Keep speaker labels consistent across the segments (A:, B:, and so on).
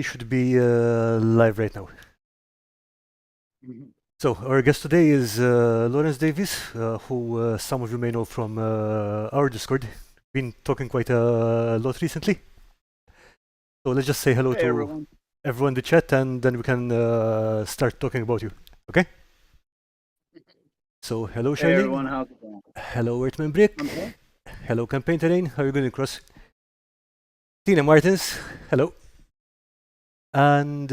A: we should be live right now.
B: Mhm.
A: So, our guest today is Lawrence Davies, who some of you may know from our Discord. Been talking quite a lot recently. So, let's just say hello
B: Hey
A: to
B: everyone.
A: everyone in the chat and then we can start talking about you. Okay? So, hello,
B: Hey
A: Charlene.
B: everyone, how's it going?
A: Hello, Earthman Brick.
B: I'm sorry?
A: Hello, Campaign Terrain. How are you going, Cross? Tina Martins. Hello. And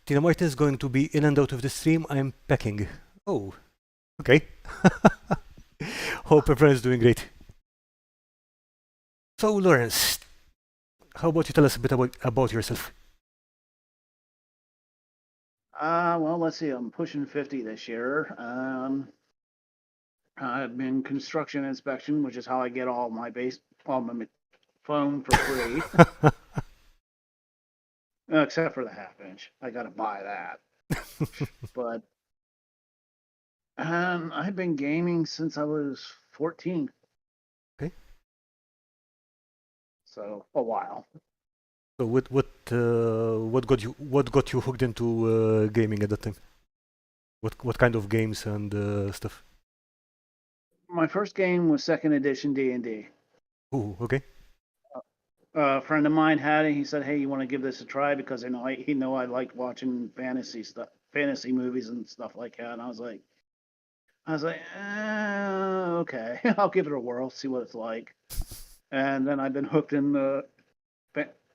A: Tina Martins is going to be in and out of the stream. I'm packing. Oh, okay. Hope everyone's doing great. So, Lawrence, how about you tell us a bit about yourself?
B: Well, let's see. I'm pushing 50 this year. I've been construction inspection, which is how I get all my phone for free, except for the half inch. I got to buy that. But I've been gaming since I was 14,
A: Okay.
B: so a while.
A: So, what got you hooked into gaming at that time? What kind of games and stuff?
B: My first game was second edition D&D.
A: Ooh, okay.
B: A friend of mine had it. He said, "Hey, you want to give this a try?" Because he know I like watching fantasy stuff, fantasy movies and stuff like that. And I was like, okay, I'll give it a whirl, see what it's like. And then I've been hooked in the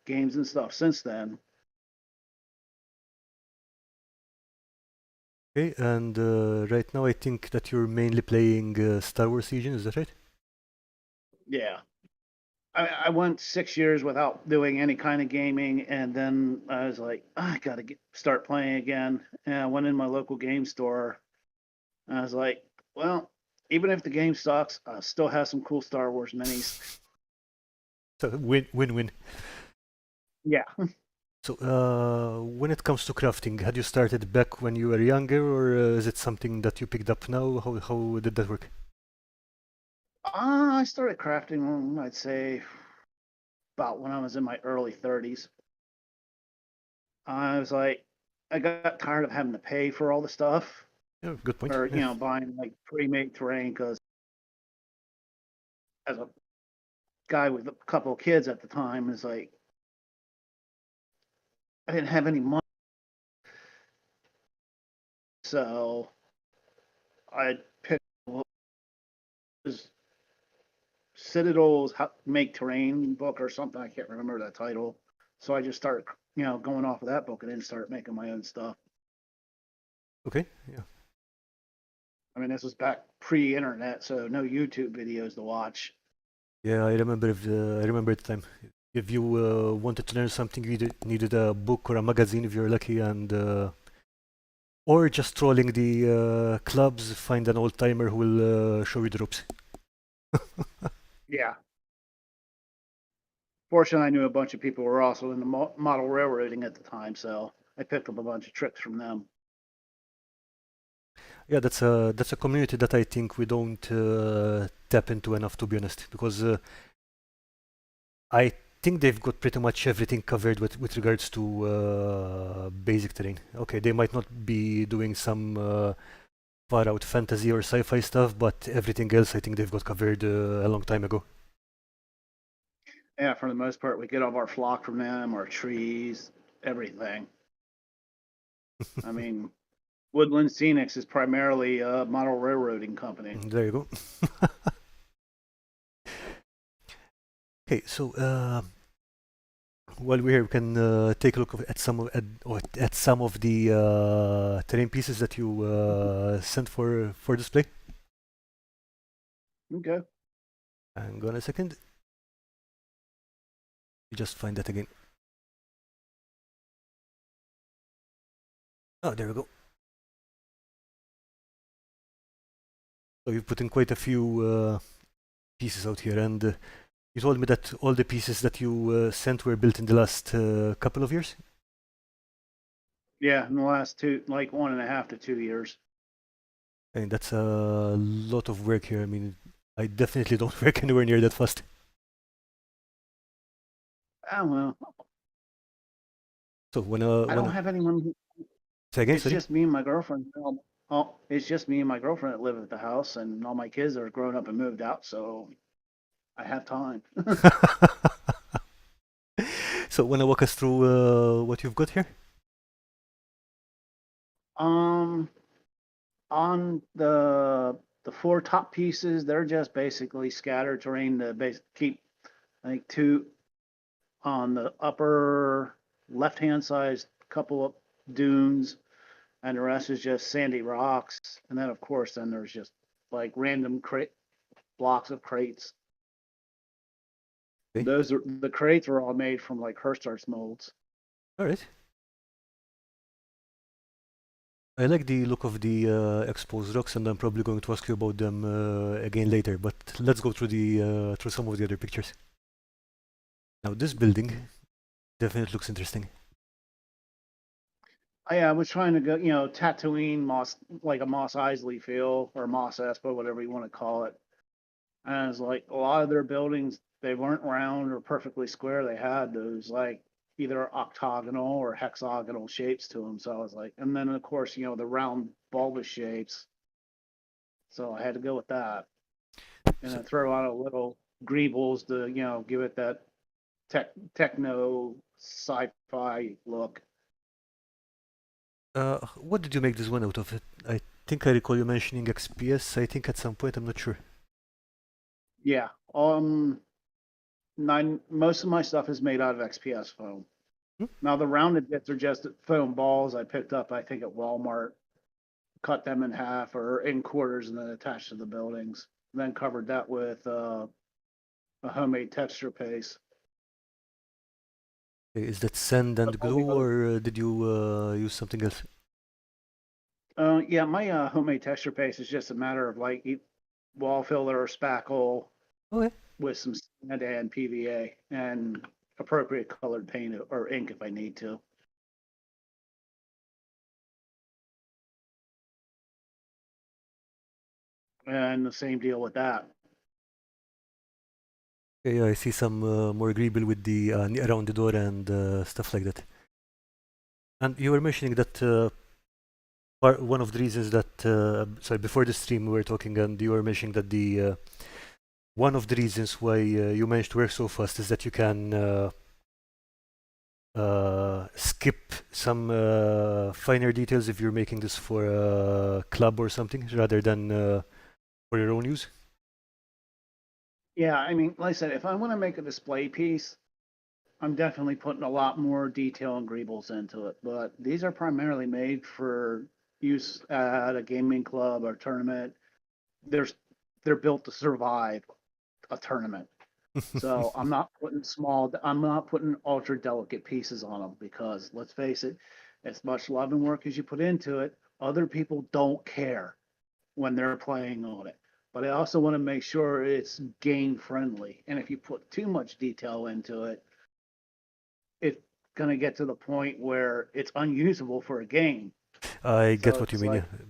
B: games and stuff since then.
A: Okay, and right now I think that you're mainly playing Star Wars Legion, is that right?
B: Yeah, I went 6 years without doing any kind of gaming, and then I was like, I gotta start playing again. And I went in my local game store. And I was like, well, even if the game sucks, I still have some cool Star Wars minis.
A: So, win-win.
B: Yeah.
A: So, when it comes to crafting, had you started back when you were younger, or is it something that you picked up now? How did that work?
B: I started crafting, I'd say, about when I was in my early 30s. I was like, I got tired of having to pay for all the stuff
A: Yeah, good point.
B: or,
A: Yeah.
B: buying like pre-made terrain because as a guy with a couple of kids at the time, is like, I didn't have any money. So I picked this Citadel's Make Terrain book or something. I can't remember that title. So I just started, going off of that book and then start making my own stuff.
A: Okay. Yeah.
B: I mean, this was back pre-internet, so no YouTube videos to watch.
A: Yeah, I remember. I remember the time. If you wanted to learn something, you needed a book or a magazine if you're lucky, and or just trolling the clubs, find an old timer who will show you the ropes.
B: Yeah. Fortunately, I knew a bunch of people who were also in the model railroading at the time, so I picked up a bunch of tricks from them.
A: Yeah, that's a community that I think we don't tap into enough, to be honest, because I think they've got pretty much everything covered with regards to basic terrain. Okay, they might not be doing some far out fantasy or sci-fi stuff, but everything else I think they've got covered a long time ago.
B: Yeah, for the most part, we get all of our flock from them, our trees, everything. I mean, Woodland Scenics is primarily a model railroading company.
A: There you go. Okay, so while we're here, we can take a look at some of the terrain pieces that you sent for display.
B: Okay.
A: Hang on a second. You just find that again. Oh, there we go. So you've put in quite a few pieces out here, and you told me that all the pieces that you sent were built in the last couple of years.
B: Yeah, in the last like 1.5 to 2 years.
A: And that's a lot of work here. I mean, I definitely don't work anywhere near that fast.
B: Ah, well,
A: So when
B: I don't have anyone.
A: say again,
B: It's
A: sorry.
B: just me and my girlfriend. Oh, it's just me and my girlfriend that live at the house, and all my kids are grown up and moved out, so I have time.
A: So wanna walk us through what you've got here?
B: Um, on the four top pieces, they're just basically scattered terrain to keep, I think, two on the upper left-hand side, couple of dunes, and the rest is just sandy rocks. And then, of course, then there's just like random blocks of crates.
A: Okay.
B: Those are the crates were all made from like Hearthstone molds.
A: All right. I like the look of the exposed rocks, and I'm probably going to ask you about them again later. But let's go through the through some of the other pictures. Now, this building definitely looks interesting.
B: I was trying to go, Tatooine Moss, like a Moss Eisley feel or Moss Espa, whatever you want to call it. And it's like a lot of their buildings, they weren't round or perfectly square. They had those like either octagonal or hexagonal shapes to them. So I was like, and then of course, the round bulbous shapes. So I had to go with that. And
A: So,
B: then throw out a little greebles to, give it that techno sci-fi look.
A: what did you make this one out of? I think I recall you mentioning XPS. I think at some point, I'm not sure.
B: Yeah. Most of my stuff is made out of XPS foam.
A: Hmm?
B: Now the rounded bits are just foam balls I picked up, I think, at Walmart. Cut them in half or in quarters and then attached to the buildings. And then covered that with a homemade texture paste.
A: Is that sand
B: But
A: and
B: all the
A: glue,
B: other,
A: or did you use something else?
B: yeah, my homemade texture paste is just a matter of like wall filler or spackle
A: Okay.
B: with some sand and PVA and appropriate colored paint or ink if I need to. And the same deal with that.
A: Okay, I see some more agreeable with the around the door and stuff like that. And you were mentioning that one of the reasons that sorry, before the stream we were talking, and you were mentioning that the one of the reasons why you managed to work so fast is that you can skip some finer details if you're making this for a club or something rather than for your own use.
B: Yeah, I mean, like I said, if I want to make a display piece, I'm definitely putting a lot more detail and greebles into it. But these are primarily made for use at a gaming club or tournament. They're they're built to survive a tournament. So I'm not putting ultra delicate pieces on them because let's face it, as much love and work as you put into it, other people don't care when they're playing on it. But I also want to make sure it's game friendly. And if you put too much detail into it, it's going to get to the point where it's unusable for a game.
A: I get
B: So
A: what you
B: it's
A: mean, yeah.
B: like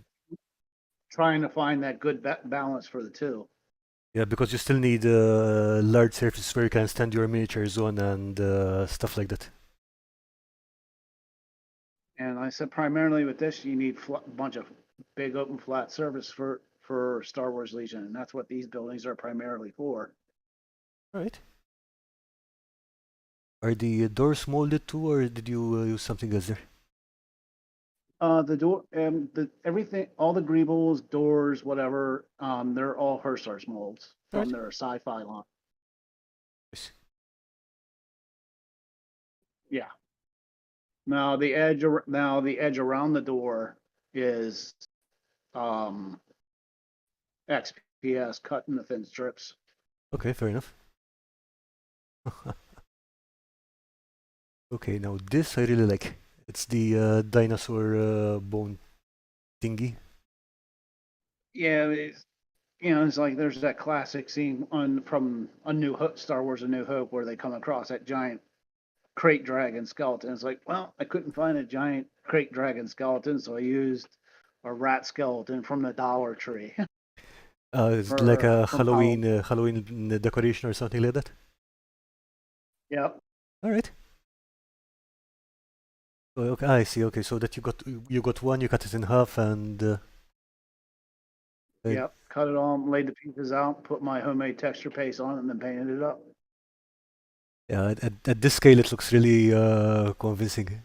B: trying to find that good balance for the two.
A: Yeah, because you still need large surfaces where you can stand your miniatures on and stuff like that.
B: And I said primarily with this, you need a bunch of big open flat surface for Star Wars Legion, and that's what these buildings are primarily for.
A: All right. Are the doors molded too, or did you use something else there?
B: The door, the everything, all the greebles, doors, whatever, they're all Hearthstone molds
A: All
B: from
A: right.
B: their sci-fi line.
A: Nice.
B: Yeah. Now the edge around the door is um XPS cut in the thin strips.
A: Okay, fair enough. Okay, now this I really like. It's the dinosaur bone thingy.
B: Yeah, it's like there's that classic scene on from A New Hope, Star Wars: A New Hope, where they come across that giant crate dragon skeleton. It's like, well, I couldn't find a giant crate dragon skeleton, so I used a rat skeleton from the Dollar Tree
A: It's like a
B: from Halloween.
A: Halloween decoration or something like that.
B: Yep.
A: All right. Oh, okay, I see. Okay, so that you got one, you cut it in half, and uh,
B: Yep, cut it all, laid the pieces out, put my homemade texture paste on it, and then painted it up.
A: yeah, at this scale, it looks really convincing.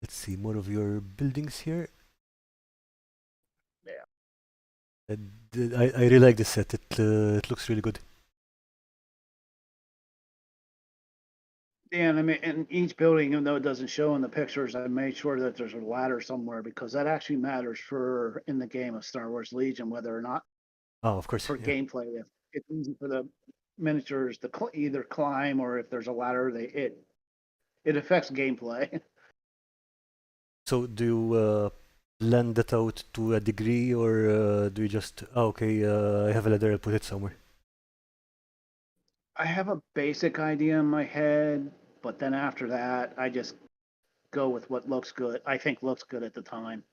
A: Let's see more of your buildings here.
B: Yeah.
A: I really like this set. It looks really good.
B: Yeah, and I mean, in each building, even though it doesn't show in the pictures, I made sure that there's a ladder somewhere because that actually matters for in the game of Star Wars Legion, whether or not
A: Oh, of course,
B: for
A: yeah.
B: gameplay, if it's easy for the miniatures to either climb or if there's a ladder, it affects gameplay.
A: So do you blend that out to a degree, or do you just, oh, okay, I have a ladder, I'll put it somewhere?
B: I have a basic idea in my head, but then after that, I just go with what looks good. I think looks good at the time.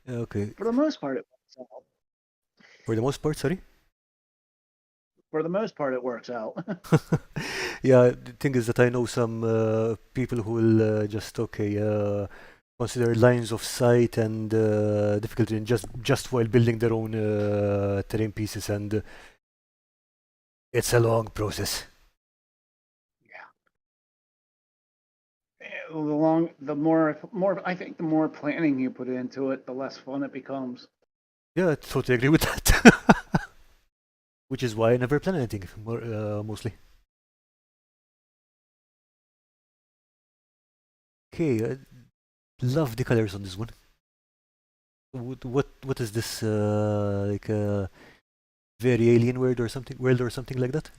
A: Okay,
B: For the most part, it works out.
A: for the most part, sorry.
B: For the most part, it works out.
A: Yeah, the thing is that I know some people who will just okay consider lines of sight and difficulty in just while building their own terrain pieces, and it's a long process.
B: Yeah. The more I think the more planning you put into it, the less fun it becomes.
A: Yeah, I totally agree with that. Which is why I never plan anything, mostly. Okay, I love the colors on this one. What is this like a very alien world or something like that?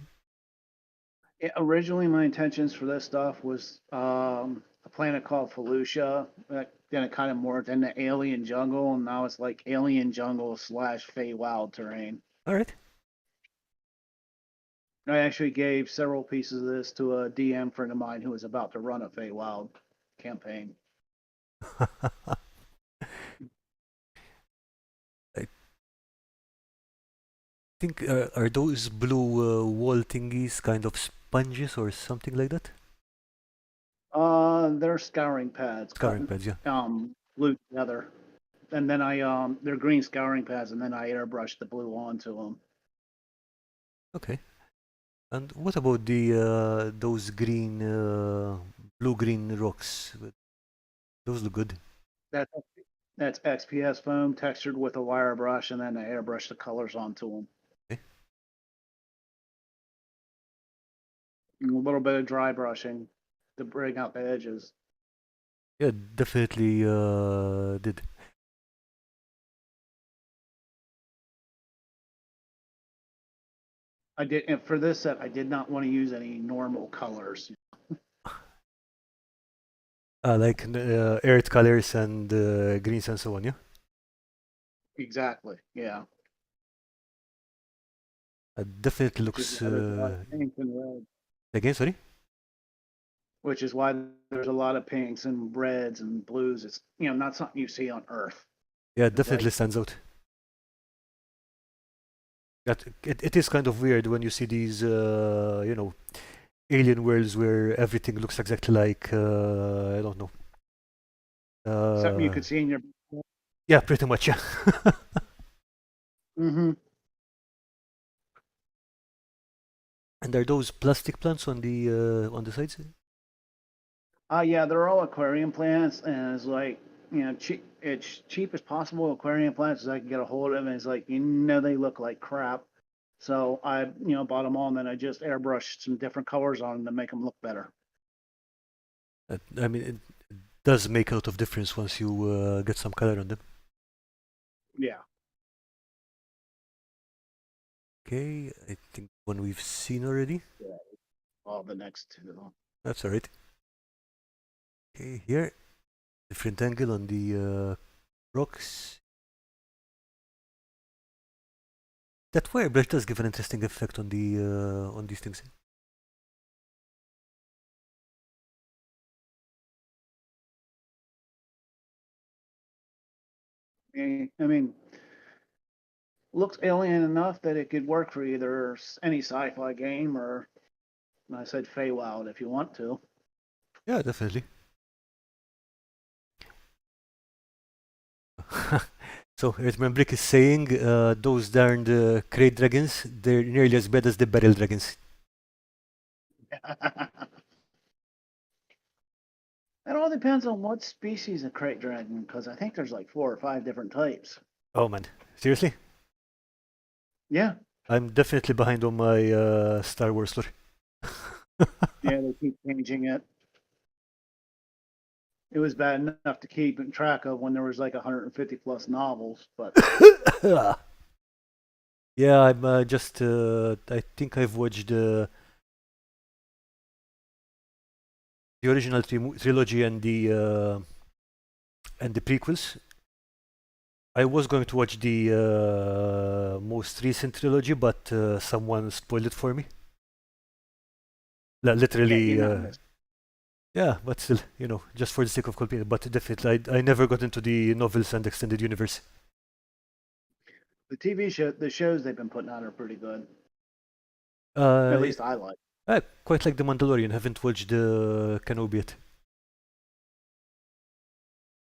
B: Originally, my intentions for this stuff was a planet called Felucia. Then it kind of morphed into Alien Jungle, and now it's like Alien Jungle slash Feywild terrain.
A: All right.
B: I actually gave several pieces of this to a DM friend of mine who was about to run a Feywild campaign.
A: I think are those blue wall thingies kind of sponges or something like that?
B: They're scouring pads cut
A: Scouring pads, yeah.
B: glued together, and then they're green scouring pads, and then I airbrushed the blue onto them.
A: Okay. And what about the those green, blue-green rocks? Those look good.
B: That's that's XPS foam textured with a wire brush, and then I airbrush the colors onto them.
A: Okay.
B: And a little bit of dry brushing to bring out the edges.
A: Yeah, definitely did.
B: I did, and for this set, I did not want to use any normal colors.
A: Like earth colors and greens and so on, yeah?
B: Exactly, yeah.
A: Definitely
B: Which is
A: looks
B: why there's a lot of pinks and reds.
A: again, sorry?
B: Which is why there's a lot of pinks and reds and blues. It's not something you see on Earth.
A: Yeah, it
B: It's
A: definitely
B: like
A: stands out. It is kind of weird when you see these, alien worlds where everything looks exactly like, I don't know.
B: something you
A: Uh,
B: could see in your.
A: yeah, pretty much, yeah.
B: Mm-hmm.
A: And are those plastic plants on the sides?
B: Yeah, they're all aquarium plants, and it's like cheap. It's cheap as possible aquarium plants as I can get a hold of, and it's like they look like crap. So I bought them all, and then I just airbrushed some different colors on them to make them look better.
A: I mean, it does make a lot of difference once you get some color on them.
B: Yeah.
A: Okay, I think one we've seen already.
B: Yeah. All the next two.
A: That's alright. Okay, here, different angle on the rocks. That wire brush does give an interesting effect on these things.
B: I mean, looks alien enough that it could work for either any sci-fi game or, and I said Feywild if you want to.
A: Yeah, definitely. So, Rick is saying those darned crate dragons, they're nearly as bad as the barrel dragons.
B: It all depends on what species of crate dragon, because I think there's like 4 or 5 different types.
A: Oh man, seriously?
B: Yeah,
A: I'm definitely behind on my Star Wars lore.
B: yeah, they keep changing it. It was bad enough to keep in track of when there was like 150 plus novels, but
A: Yeah, I'm just. I think I've watched the original trilogy and the prequels. I was going to watch the most recent trilogy, but someone spoiled it for me.
B: yeah,
A: Literally,
B: you're not missing.
A: yeah, but still, just for the sake of completing. But definitely, I never got into the novels and extended universe.
B: The TV show, the shows they've been putting out are pretty good. At
A: Uh,
B: least I like.
A: I quite like The Mandalorian. Haven't watched the Kenobi yet.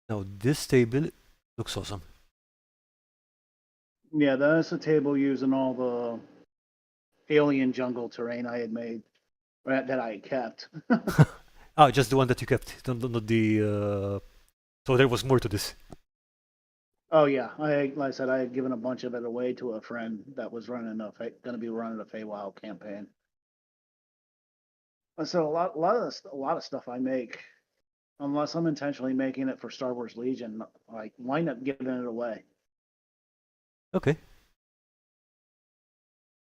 A: Now this table looks awesome.
B: Yeah, that's a table using all the alien jungle terrain I had made, that I had kept.
A: Ah, just the one that you kept, not the. So there was more to this.
B: Oh yeah, like I said, I had given a bunch of it away to a friend that was running going to be running a Feywild campaign. So a lot of stuff I make, unless I'm intentionally making it for Star Wars Legion, like wind up giving it away.
A: Okay.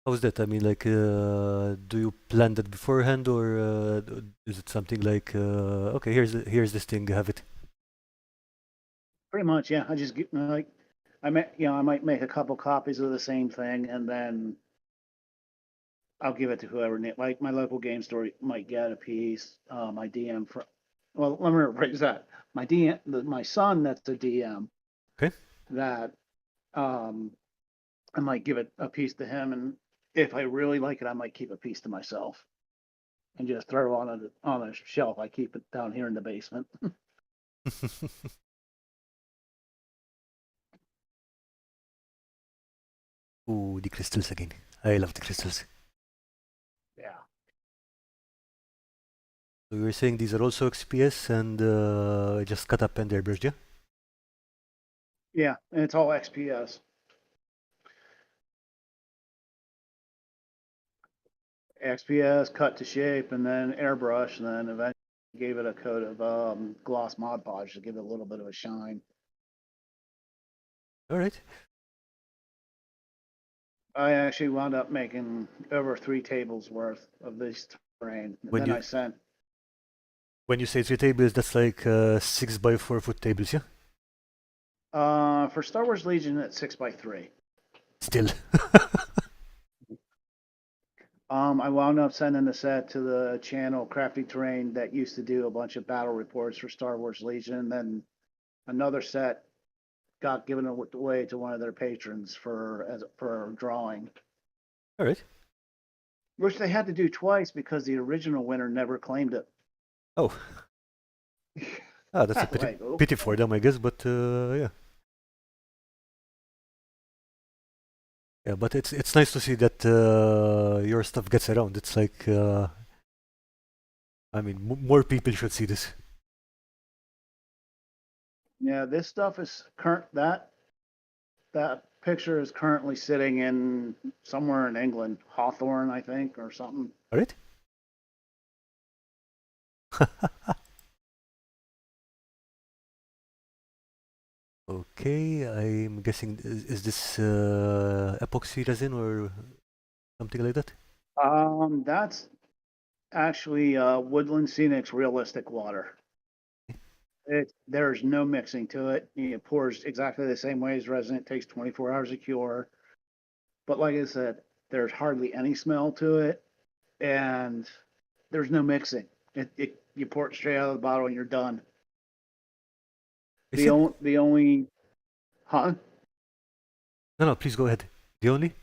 A: How's that? I mean, like, do you plan that beforehand, or is it something like, okay, here's this thing, have it.
B: Pretty much, yeah. I just get like I might make a couple copies of the same thing, and then I'll give it to whoever. Like my local game store might get a piece. My DM for, well, let me rephrase that. My DM, my son, that's a DM
A: Okay.
B: that I might give it a piece to him, and if I really like it, I might keep a piece to myself and just throw it on a shelf. I keep it down here in the basement.
A: Ooh, the crystals again. I love the crystals.
B: Yeah,
A: So you were saying these are also XPS and just cut up and airbrushed, yeah?
B: yeah, and it's all XPS. XPS cut to shape and then airbrush, and then eventually gave it a coat of gloss Mod Podge to give it a little bit of a shine.
A: All right.
B: I actually wound up making over 3 tables worth of this terrain, and
A: When
B: then
A: you
B: I sent
A: when you say 3 tables, that's like 6 by 4 foot tables, yeah?
B: for Star Wars Legion at 6 by 3.
A: Still.
B: I wound up sending the set to the channel Crafty Terrain that used to do a bunch of battle reports for Star Wars Legion. And then another set got given away to one of their patrons for drawing,
A: All right.
B: which they had to do twice because the original winner never claimed it.
A: Oh, that's a pity,
B: Like,
A: pity for
B: okay.
A: them, I guess, but yeah. Yeah, but it's nice to see that your stuff gets around. It's like, I mean, more people should see this.
B: Yeah, this stuff is current. That picture is currently sitting in somewhere in England, Hawthorne, I think, or something.
A: All right. Okay, I'm guessing is this epoxy resin or something like that?
B: That's actually Woodland Scenic's realistic water. There's no mixing to it. It pours exactly the same way as resin. It takes 24 hours to cure. But like I said, there's hardly any smell to it, and there's no mixing. You pour it straight out of the bottle and you're done.
A: I see.
B: The only, huh?
A: No, no, please go ahead. The only?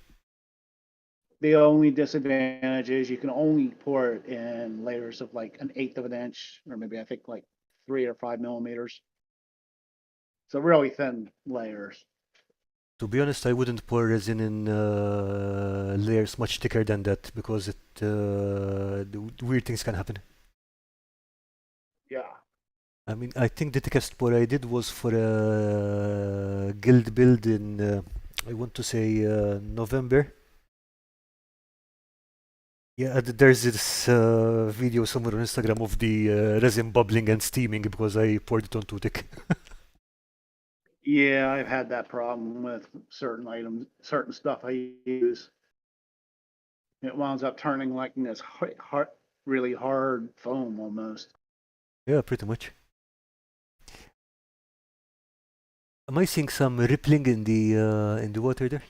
B: The only disadvantage is you can only pour it in layers of like an eighth of an inch, or maybe I think like 3 or 5 millimeters. So really thin layers.
A: To be honest, I wouldn't pour resin in layers much thicker than that because weird things can happen.
B: Yeah.
A: I mean, I think the thickest pour I did was for a guild build in, I want to say, November. Yeah, there's this video somewhere on Instagram of the resin bubbling and steaming because I poured it on too thick.
B: Yeah, I've had that problem with certain items, certain stuff I use. It winds up turning like this really hard foam almost.
A: Yeah, pretty much. Am I seeing some rippling in the water there?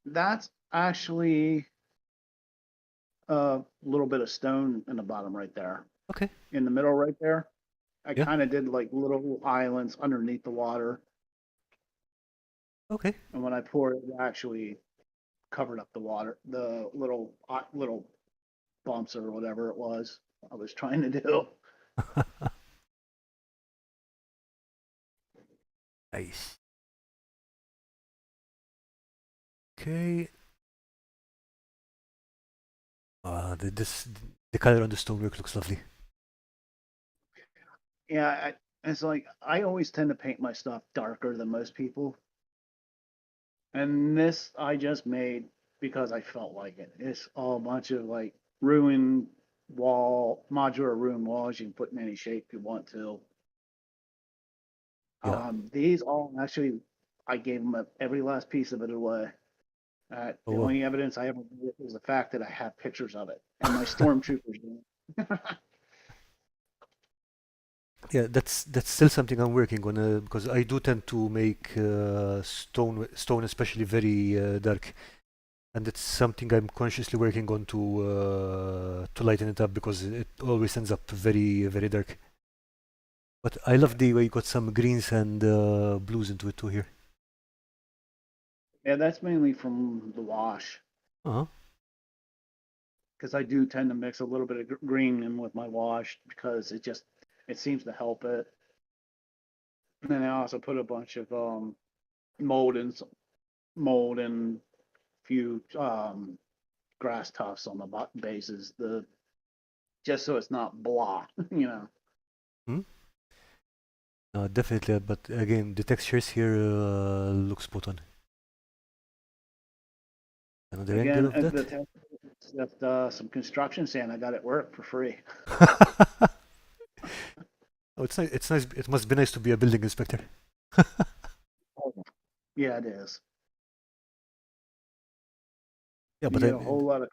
B: That's actually a little bit of stone in the bottom right there.
A: Okay,
B: In the middle right there. I
A: yeah,
B: kind of did like little islands underneath the water.
A: okay.
B: And when I poured it, it actually covered up the water, the little bumps or whatever it was I was trying to do.
A: Nice. Okay. The color on the stonework looks lovely.
B: Yeah, it's like I always tend to paint my stuff darker than most people. And this I just made because I felt like it. It's all a bunch of like modular ruined walls. You can put in any shape you want to.
A: Yeah.
B: These all actually, I gave them every last piece of it away.
A: Oh,
B: The
A: wow.
B: only evidence I ever did is the fact that I have pictures of it, and my stormtroopers do.
A: Yeah, that's still something I'm working on because I do tend to make stone especially very dark, and it's something I'm consciously working on to lighten it up because it always ends up very dark. But I love the way you got some greens and blues into it too here.
B: Yeah, that's mainly from the wash
A: Uh-huh.
B: because I do tend to mix a little bit of green in with my wash because it seems to help it. And then I also put a bunch of mold and mold and few grass tufts on the bases, the just so it's not blah, you know.
A: Hmm? Definitely, but again, the textures here look spot on. Another angle
B: Again,
A: of that.
B: the test is just some construction sand. I got it work for free.
A: Oh, it's nice. It's nice. It must be nice to be a building inspector.
B: Oh, yeah, it is.
A: Yeah,
B: You
A: but
B: get a whole lot of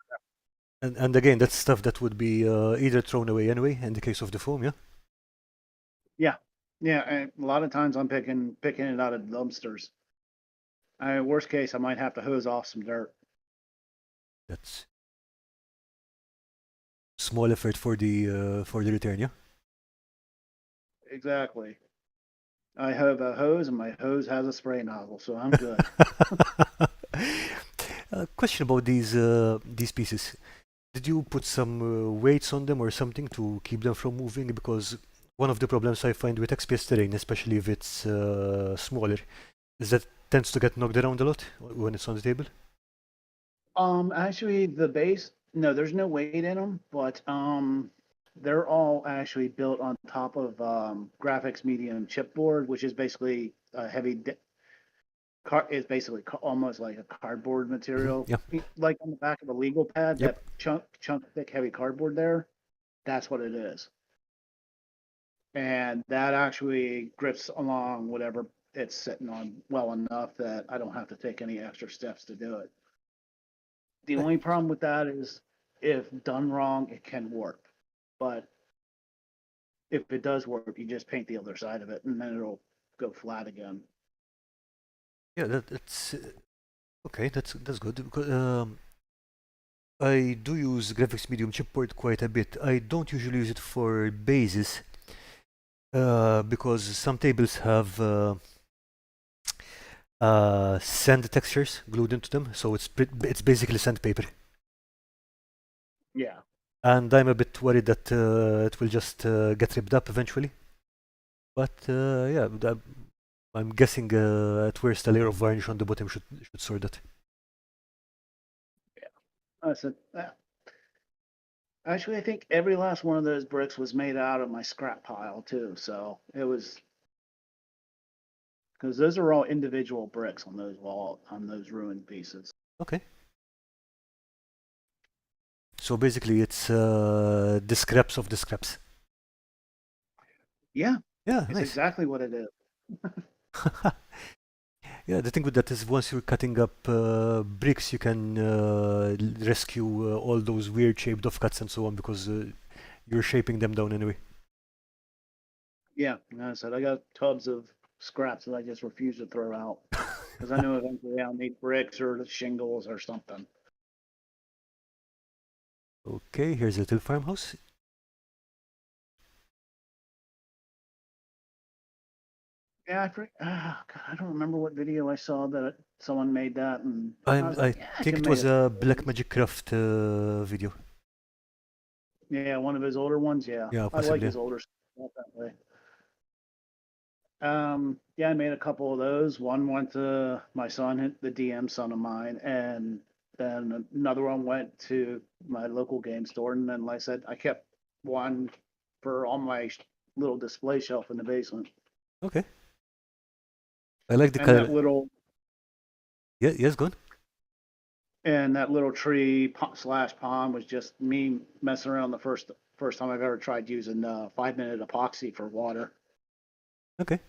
A: and again, that's stuff that would be either thrown away anyway in the case of the foam. Yeah,
B: yeah, yeah. And a lot of times I'm picking it out of dumpsters. Worst case, I might have to hose off some dirt.
A: that's small effort for the return. Yeah.
B: Exactly. I have a hose, and my hose has a spray nozzle, so I'm good.
A: Question about these pieces. Did you put some weights on them or something to keep them from moving? Because one of the problems I find with XPS terrain, especially if it's smaller, is that it tends to get knocked around a lot when it's on the table.
B: Actually, the base, no, there's no weight in them, but they're all actually built on top of graphics medium chipboard, which is basically a it's basically almost like a cardboard material.
A: Yeah.
B: Like on the back of a legal pad,
A: Yep.
B: that chunk thick heavy cardboard there, that's what it is. And that actually grips along whatever it's sitting on well enough that I don't have to take any extra steps to do it. The
A: Uh,
B: only problem with that is if done wrong, it can warp. But if it does warp, you just paint the other side of it and then it'll go flat again.
A: Yeah, that's okay. That's good because I do use graphics medium chipboard quite a bit. I don't usually use it for bases because some tables have sand textures glued into them, so it's basically sandpaper.
B: Yeah.
A: And I'm a bit worried that it will just get ripped up eventually. But yeah, I'm guessing at worst a layer of varnish on the bottom should sort that.
B: I said, actually, I think every last one of those bricks was made out of my scrap pile too. So it was because those are all individual bricks on those ruined pieces.
A: Okay. So basically, it's the scraps of the scraps.
B: Yeah,
A: Yeah,
B: it's
A: nice.
B: exactly what it is.
A: Yeah, the thing with that is once you're cutting up bricks, you can rescue all those weird shaped offcuts and so on because you're shaping them down anyway.
B: Yeah, and I said I got tubs of scraps that I just refuse to throw out because I know eventually I'll need bricks or the shingles or something.
A: Okay, here's a little farmhouse.
B: Yeah, God, I don't remember what video I saw that someone made that, and I was like,
A: I
B: yeah, I
A: think
B: can
A: it
B: make
A: was
B: it.
A: a Black Magic Craft video.
B: Yeah, one of his older ones. Yeah,
A: Yeah,
B: I like
A: possibly.
B: his older stuff that way. Yeah, I made a couple of those. One went to my son, the DM son of mine, and then another one went to my local game store. And then, like I said, I kept one for on my little display shelf in the basement.
A: Okay. I like the
B: And
A: color. Yeah, yes, go on.
B: that little tree slash pond was just me messing around the first time I've ever tried using 5-minute epoxy for water.
A: Okay.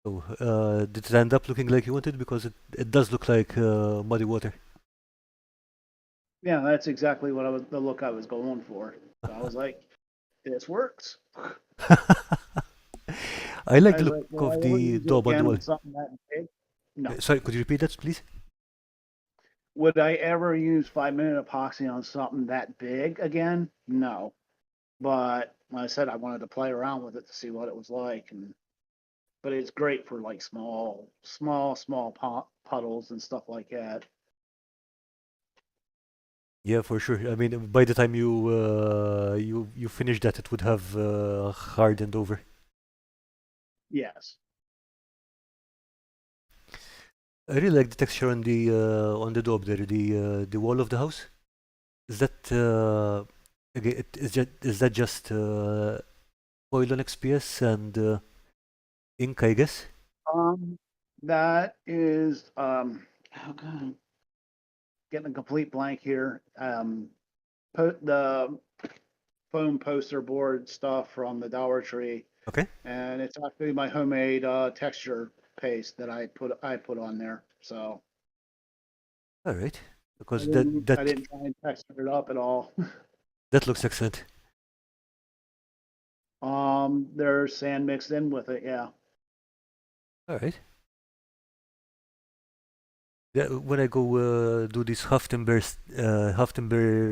A: So, did it end up looking like you wanted? Because it does look like muddy water.
B: Yeah, that's exactly what the look I was going for. So I was like, this works.
A: I like
B: I
A: the
B: was
A: look
B: like, will I
A: of
B: ever
A: the
B: use it
A: daub on the
B: again
A: wall.
B: on something that big? No.
A: Sorry, could you repeat that, please?
B: Would I ever use 5-minute epoxy on something that big again? No. But I said I wanted to play around with it to see what it was like, and but it's great for like small puddles and stuff like that.
A: Yeah, for sure. I mean, by the time you finish that, it would have hardened over.
B: Yes.
A: I really like the texture on the daub there, the wall of the house. Is that again? Is that just foil on XPS and ink? I guess.
B: Um, that is oh God, getting a complete blank here. The foam poster board stuff from the Dollar Tree,
A: Okay.
B: and it's actually my homemade texture paste that I put on there. So
A: All right.
B: I
A: Because
B: didn't I didn't try and texture it up at all.
A: that looks excellent.
B: There's sand mixed in with it. Yeah.
A: All right. Yeah, when I go do these half timber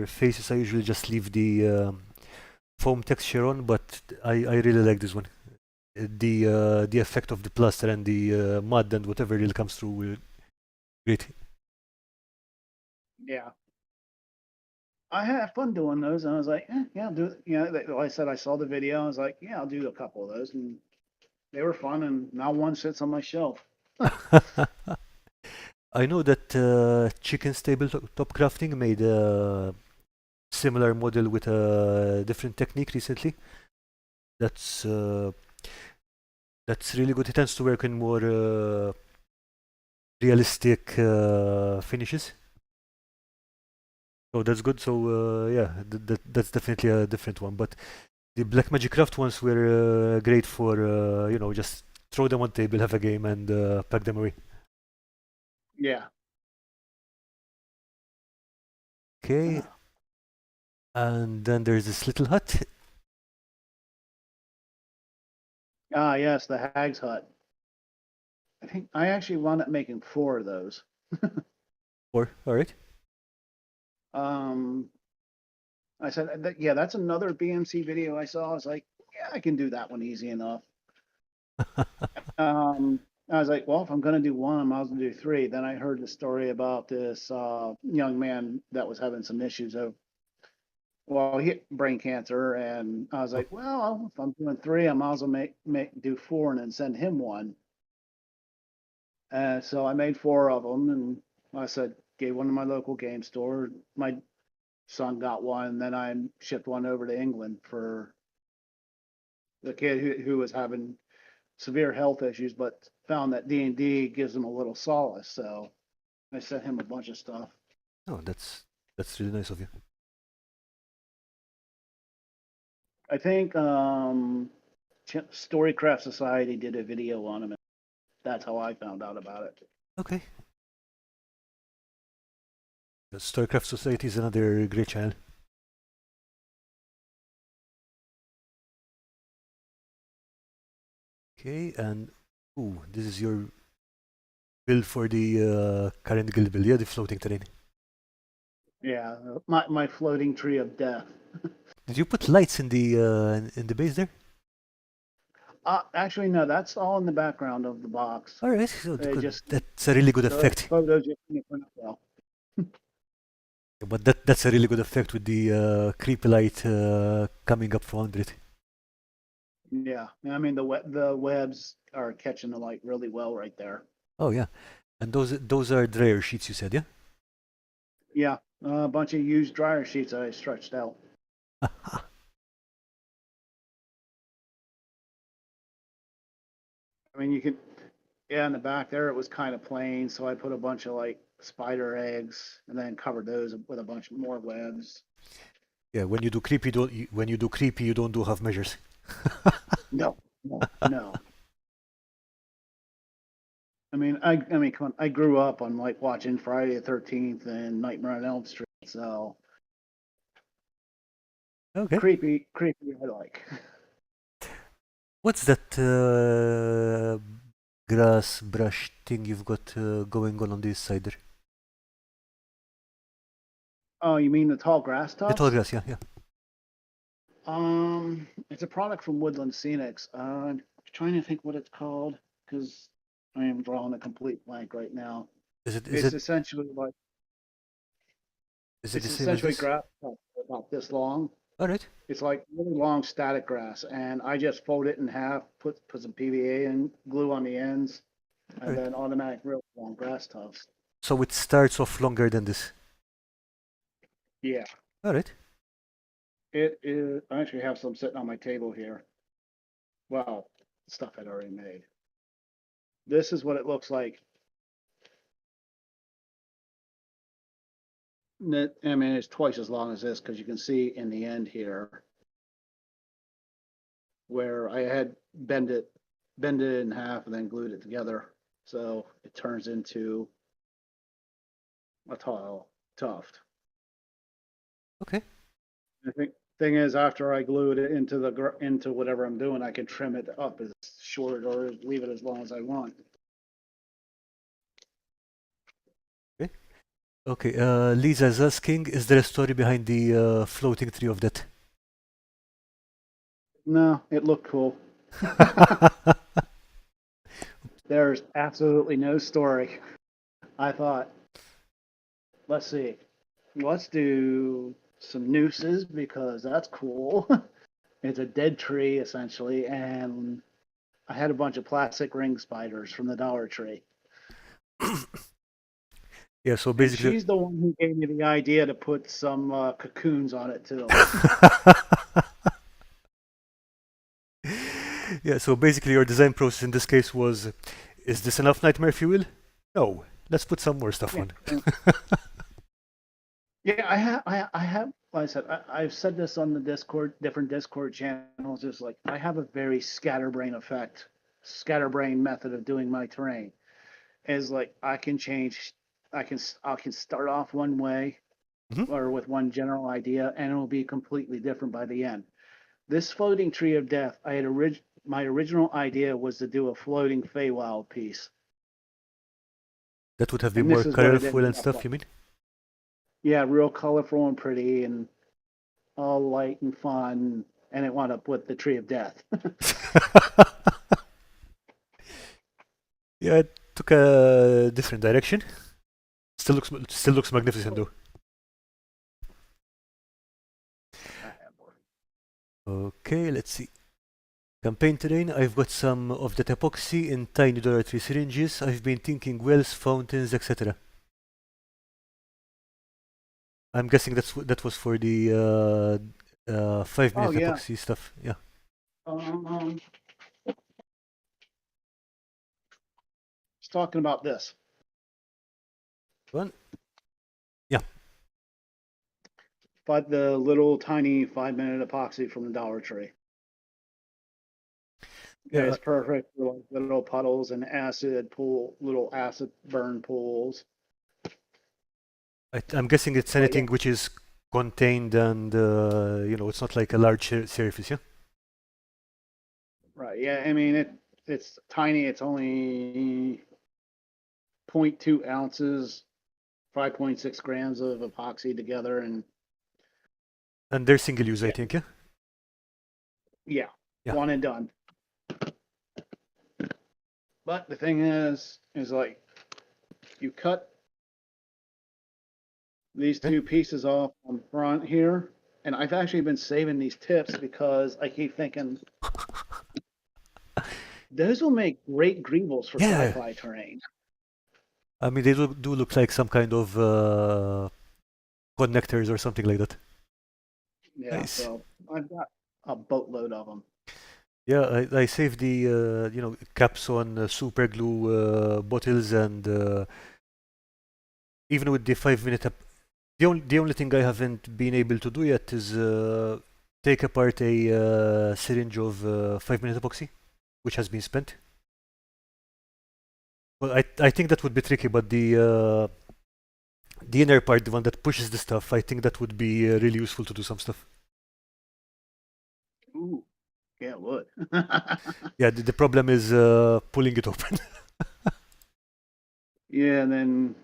A: faces, I usually just leave the foam texture on, but I really like this one. The effect of the plaster and the mud and whatever really comes through great.
B: Yeah. I had fun doing those, and I was like, yeah, I'll do it. Like I said, I saw the video. I was like, yeah, I'll do a couple of those, and they were fun. And now one sits on my shelf.
A: I know that Chicken Stable Top Crafting made a similar model with a different technique recently. That's uh, that's really good. It tends to work in more realistic finishes. So that's good. So yeah, that's definitely a different one. But the Black Magic Craft ones were great for just throw them on table, have a game, and pack them away.
B: Yeah.
A: Okay, and then there's this little hut.
B: Yes, the Hag's Hut. I think I actually wound up making 4 of those.
A: Or all right.
B: Um, I said, yeah, that's another BMC video I saw. I was like, yeah, I can do that one easy enough. I was like, well, if I'm gonna do one, I might as well do three. Then I heard the story about this young man that was having some issues of, well, he had brain cancer, and I was
A: Oh,
B: like, well, if I'm doing three, I might as well make do four and then send him one. And so I made four of them, and I said, gave one to my local game store. My son got one, and then I shipped one over to England for the kid who was having severe health issues, but found that D&D gives him a little solace. So I sent him a bunch of stuff.
A: oh, that's really nice of you.
B: I think Storycraft Society did a video on him. That's how I found out about it.
A: Okay. The Starcraft Society is another great channel. Okay, and ooh, this is your build for the current guild build, yeah, the floating terrain.
B: Yeah, my floating tree of death.
A: Did you put lights in the base there?
B: Actually, no, that's all in the background of the box.
A: All right, so
B: They
A: good.
B: just
A: That's a really good
B: the
A: effect.
B: photos you can print well.
A: But that's a really good effect with the creepy light coming up from under it.
B: Yeah, I mean the webs are catching the light really well right there.
A: Oh yeah, and those are dryer sheets you said, yeah?
B: Yeah, a bunch of used dryer sheets that I stretched out. I mean, you could, yeah, in the back there it was kind of plain, so I put a bunch of like spider eggs and then covered those with a bunch more webs.
A: Yeah, when you do creepy, when you do creepy, you don't do half measures.
B: No, no, no. I mean, come on, I grew up on like watching Friday the 13th and Nightmare on Elm Street, so
A: Okay.
B: creepy I like.
A: What's that grass brush thing you've got going on this side there?
B: Oh, you mean the tall grass
A: The tall
B: tufts?
A: grass, yeah, yeah.
B: It's a product from Woodland Scenics. I'm trying to think what it's called because I am drawing a complete blank right now.
A: Is it is
B: It's
A: it
B: essentially like
A: is it the
B: it's
A: same as
B: essentially
A: this?
B: grass tufts about this long.
A: All right.
B: It's like really long static grass, and I just fold it in half, put some PVA and glue on the ends,
A: All
B: and
A: right.
B: then automatic real long grass tufts.
A: So it starts off longer than this.
B: Yeah,
A: All right.
B: it is. I actually have some sitting on my table here. Well, stuff I'd already made. This is what it looks like. I mean, it's twice as long as this because you can see in the end here where I had bend it in half and then glued it together. So it turns into a tall tuft.
A: Okay.
B: I think thing is after I glued it into into whatever I'm doing, I can trim it up as short or leave it as long as I want.
A: Okay. Okay. Lisa is asking, is there a story behind the floating tree of death?
B: No, it looked cool. There's absolutely no story. I thought, let's see, let's do some nooses because that's cool. It's a dead tree essentially, and I had a bunch of plastic ring spiders from the Dollar Tree.
A: Yeah. So
B: And
A: basically.
B: she's the one who gave me the idea to put some cocoons on it too.
A: Yeah, so basically your design process in this case was, is this enough nightmare fuel? No. Let's put some more stuff
B: Yeah,
A: on.
B: yeah. I have. Like I said, I've said this on the Discord, different Discord channels. Is like I have a very scatterbrain effect, scatterbrain method of doing my terrain. Is like I can change, I can start off one way
A: Mhm.
B: or with one general idea, and it will be completely different by the end. This floating tree of death, I had my original idea was to do a floating Feywild piece,
A: That would have been
B: and
A: more
B: this is what it
A: colorful and
B: ended up
A: stuff,
B: like.
A: you mean?
B: Yeah, real colorful and pretty, and all light and fun, and it wound up with the tree of death.
A: Yeah, it took a different direction. Still looks magnificent though. Okay, let's see. Campaign terrain. I've got some of that epoxy in tiny $3 syringes. I've been thinking wells, fountains, etc. I'm guessing that was for the 5 minute
B: Oh yeah.
A: epoxy stuff. Yeah.
B: Um, it's talking about this,
A: One. Yeah.
B: but the little tiny 5 minute epoxy from the Dollar Tree. Yeah,
A: Yeah.
B: it's perfect for like little puddles and little acid burn pools.
A: I'm guessing it's
B: But yeah,
A: anything which is contained and it's not like a large surface. Yeah.
B: right. Yeah, I mean it's tiny. It's only 0.2 ounces, 5.6 grams of epoxy together, and
A: And they're single use, I
B: yeah,
A: think. Yeah.
B: yeah,
A: Yeah.
B: one and done. But the thing is like you cut these
A: Okay.
B: two pieces off on front here, and I've actually been saving these tips because I keep thinking those will make great greebles for
A: Yeah.
B: sci-fi terrain.
A: I mean, they do look like some kind of connectors or something like that.
B: Yeah,
A: Nice.
B: so I've got a boatload of them.
A: Yeah, I saved the caps on super glue bottles, and even with the 5 minute the only thing I haven't been able to do yet is take apart a syringe of 5 minute epoxy, which has been spent. Well, I think that would be tricky, but the inner part, the one that pushes the stuff, I think that would be really useful to do some stuff.
B: Ooh, yeah, it would.
A: Yeah, the problem is pulling it open.
B: Yeah, and then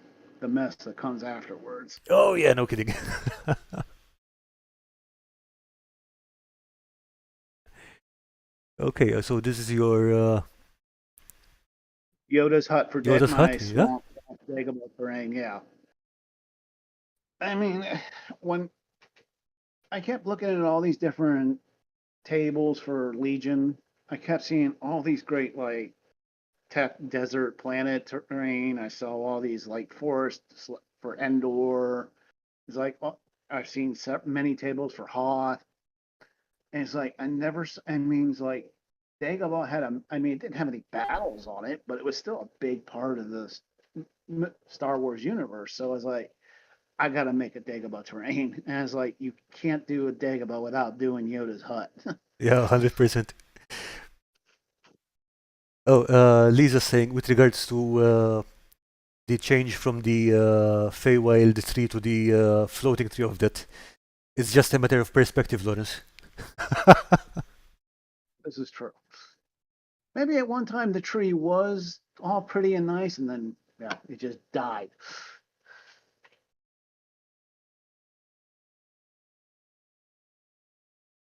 B: the mess that comes afterwards.
A: Oh yeah, no kidding. Okay, so this is your
B: Yoda's hut for
A: Yoda's
B: my
A: hut, yeah?
B: swamp Dagobah terrain. Yeah, I mean, when I kept looking at all these different tables for Legion, I kept seeing all these great like tech desert planet terrain. I saw all these like forests for Endor. It's like I've seen many tables for Hoth, and it's like I never. I mean, it's like Dagobah had a. I mean, it didn't have any battles on it, but it was still a big part of the Star Wars universe. So I was like, I gotta make a Dagobah terrain, and it's like you can't do a Dagobah without doing Yoda's hut.
A: Yeah, 100%. Oh, Lisa's saying with regards to the change from the Feywild tree to the floating tree of death, it's just a matter of perspective, Lawrence.
B: This is true. Maybe at one time the tree was all pretty and nice, and then yeah, it just died.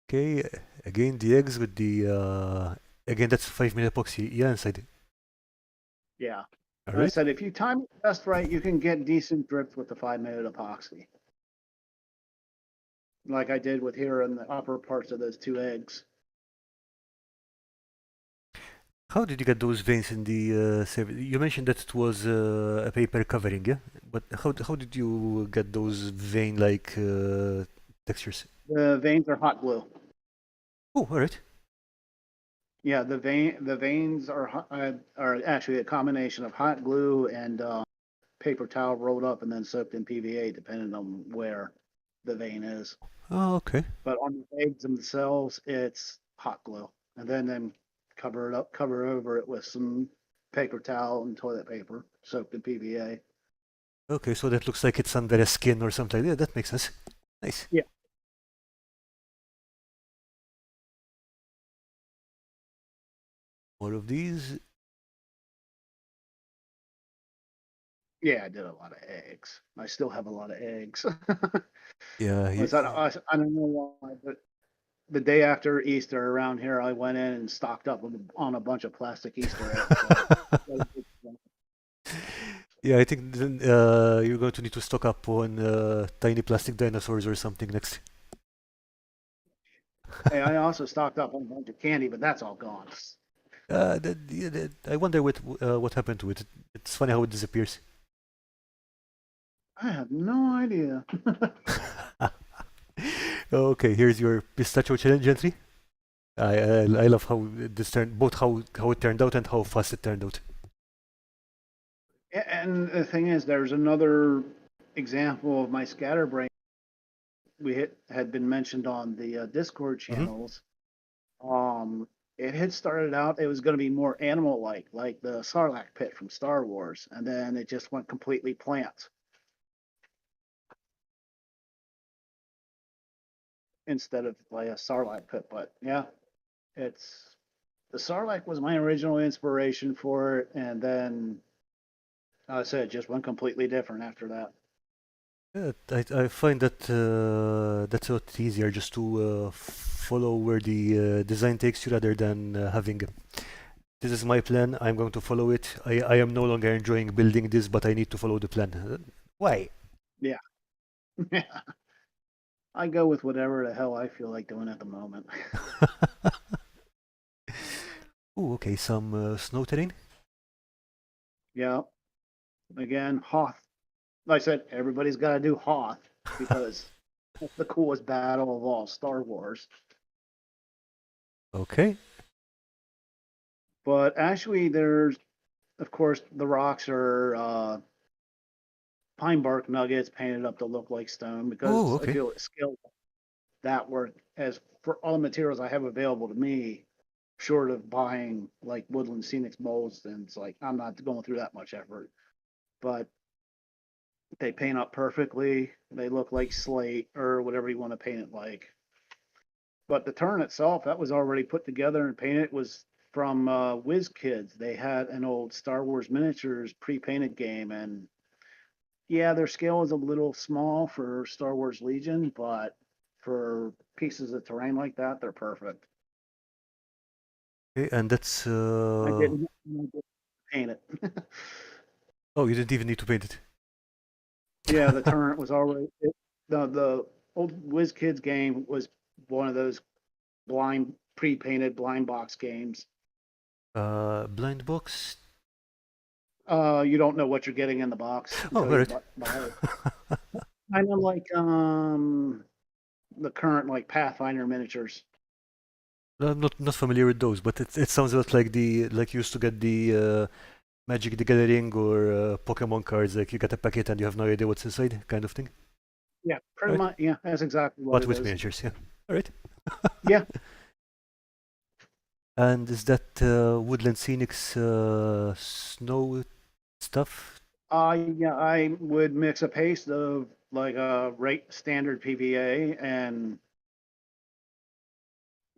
A: Okay, again the eggs with the again that's 5 minute epoxy. Yeah, inside.
B: Yeah.
A: All
B: And I
A: right.
B: said if you time it just right, you can get decent drips with the 5 minute epoxy, like I did with here in the upper parts of those two eggs.
A: How did you get those veins in the survey? You mentioned that it was a paper covering, yeah? But how did you get those vein-like textures?
B: The veins are hot glue.
A: Oh, all right.
B: Yeah, the veins are actually a combination of hot glue and paper towel rolled up and then soaked in PVA, depending on where the vein is.
A: Oh, okay.
B: But on the eggs themselves, it's hot glue, and then cover over it with some paper towel and toilet paper soaked in PVA.
A: Okay, so that looks like it's under a skin or something. Yeah, that makes sense. Nice.
B: Yeah,
A: More of these.
B: yeah, I did a lot of eggs. I still have a lot of eggs.
A: Yeah,
B: I don't know why, but the day after Easter around here, I went in and stocked up on a bunch of plastic Easter eggs. So
A: Yeah, I think then, you're going to need to stock up on tiny plastic dinosaurs or something next.
B: Hey, I also stocked up on a bunch of candy, but that's all gone.
A: Yeah, I wonder what happened to it. It's funny how it disappears.
B: I have no idea.
A: Okay, here's your pistachio challenge entry. I love how this turned, both how it turned out and how fast it turned out.
B: And the thing is, there's another example of my scatterbrain. Had been mentioned on the Discord
A: Hmm.
B: channels. Um, it had started out, it was going to be more animal like the Sarlacc pit from Star Wars, and then it just went completely plant instead of like a Sarlacc pit. But yeah, it's the Sarlacc was my original inspiration for it, and then I said it just went completely different after that.
A: Yeah, I find that that's a lot easier just to follow where the design takes you rather than having this is my plan, I'm going to follow it. I am no longer enjoying building this, but I need to follow the plan. Why?
B: Yeah, I go with whatever the hell I feel like doing at the moment.
A: Oh, okay, some snow terrain.
B: Yeah, again, Hoth. Like I said, everybody's got to do Hoth because that's the coolest battle of all Star Wars.
A: Okay.
B: But actually, there's, of course, the rocks are pine bark nuggets painted up to look like stone
A: Oh,
B: because I
A: okay.
B: feel it's skill that work as for all the materials I have available to me, short of buying like Woodland Scenics molds, and it's like I'm not going through that much effort. But they paint up perfectly. They look like slate or whatever you want to paint it like. But the turn itself, that was already put together and painted, was from Whiz Kids. They had an old Star Wars miniatures pre-painted game, and yeah, their scale is a little small for Star Wars Legion, but for pieces of terrain like that, they're perfect.
A: Okay, and that's
B: I didn't paint it.
A: oh, you didn't even need to paint it.
B: Yeah, the turret was already the old Whiz Kids game was one of those blind pre-painted blind box games.
A: Blind box.
B: You don't know what you're getting in the box
A: Oh,
B: until you
A: right.
B: buy it. Kind of like the current like Pathfinder miniatures.
A: I'm not familiar with those, but it sounds a lot like the like you used to get the Magic the Gathering or Pokemon cards. Like you get a packet and you have no idea what's inside, kind of thing.
B: Yeah,
A: All
B: pretty
A: right,
B: much. Yeah, that's exactly what
A: but
B: it
A: with
B: is.
A: miniatures. Yeah. All right.
B: Yeah,
A: And is that Woodland Scenics snow stuff?
B: yeah, I would mix a paste of like a rate standard PVA and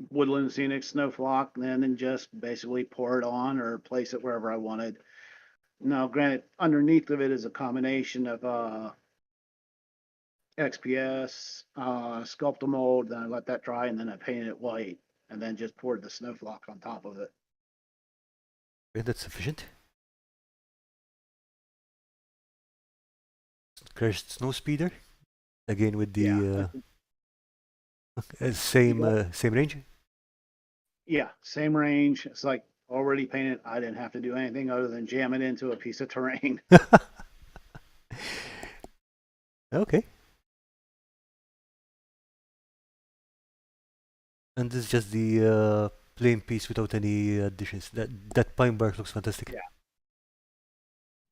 B: Woodland Scenic Snowflock, and then just basically pour it on or place it wherever I wanted. Now, granted, underneath of it is a combination of XPS, sculpt mold, then I let that dry, and then I painted it white, and then just poured the Snowflock on top of it.
A: Okay, that's sufficient. Crashed snow speeder again with
B: Yeah,
A: the
B: you
A: same
B: got
A: same range.
B: yeah, same range. It's like already painted. I didn't have to do anything other than jam it into a piece of terrain.
A: Okay, and this is just the plain piece without any additions. That pine bark looks fantastic.
B: Yeah,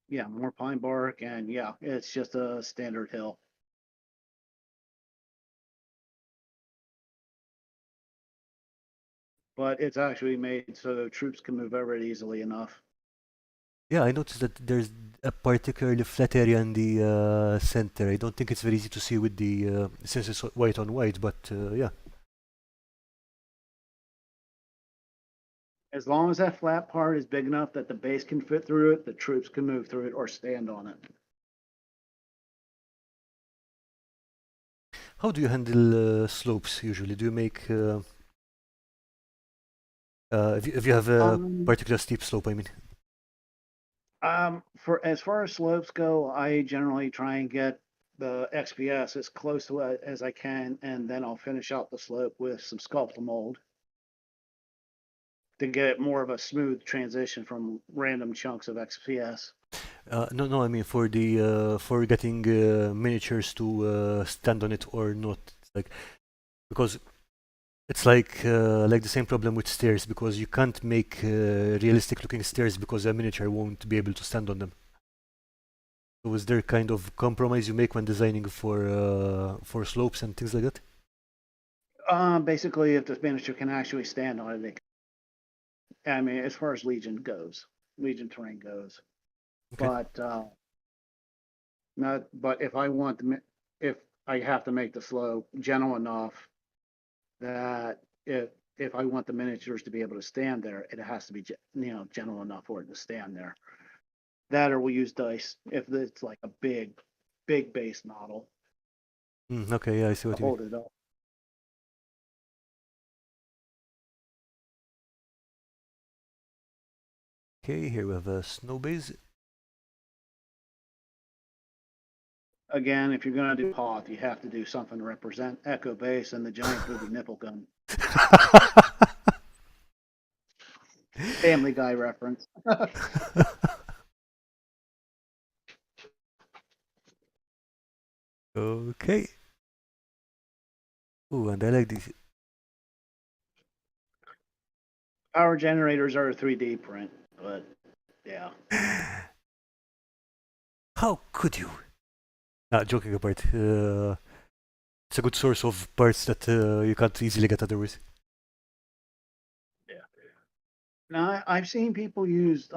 B: yeah, more pine bark, and yeah, it's just a standard hill. But it's actually made so troops can move over it easily enough.
A: Yeah, I noticed that there's a particularly flat area in the center. I don't think it's very easy to see with the since it's white on white, but yeah.
B: As long as that flat part is big enough that the base can fit through it, the troops can move through it or stand on it.
A: How do you handle slopes usually? Do you make if you have a
B: Um,
A: particular steep slope, I mean.
B: For as far as slopes go, I generally try and get the XPS as close to it as I can, and then I'll finish out the slope with some sculpt mold to get more of a smooth transition from random chunks of XPS.
A: No, I mean for getting miniatures to stand on it or not. It's like because it's like the same problem with stairs because you can't make realistic looking stairs because a miniature won't be able to stand on them. So is there kind of compromise you make when designing for slopes and things like that?
B: Basically, if the miniature can actually stand on it, I mean, as far as Legion terrain goes,
A: Okay.
B: but not. But if I want to, if I have to make the slope gentle enough that if I want the miniatures to be able to stand there, it has to be gentle enough for it to stand there. That or we use dice if it's like a big base model
A: Okay, yeah, I see
B: to
A: what you mean.
B: hold it up.
A: Okay, here we have a snow base.
B: Again, if you're gonna do Hoth, you have to do something to represent Echo Base and the giant booby nipple gun. Family Guy reference.
A: Okay. Ooh, and I like this.
B: Power generators are a 3D print, but yeah.
A: How could you? Joking apart. It's a good source of parts that you can't easily get otherwise.
B: Yeah. Now I've seen people use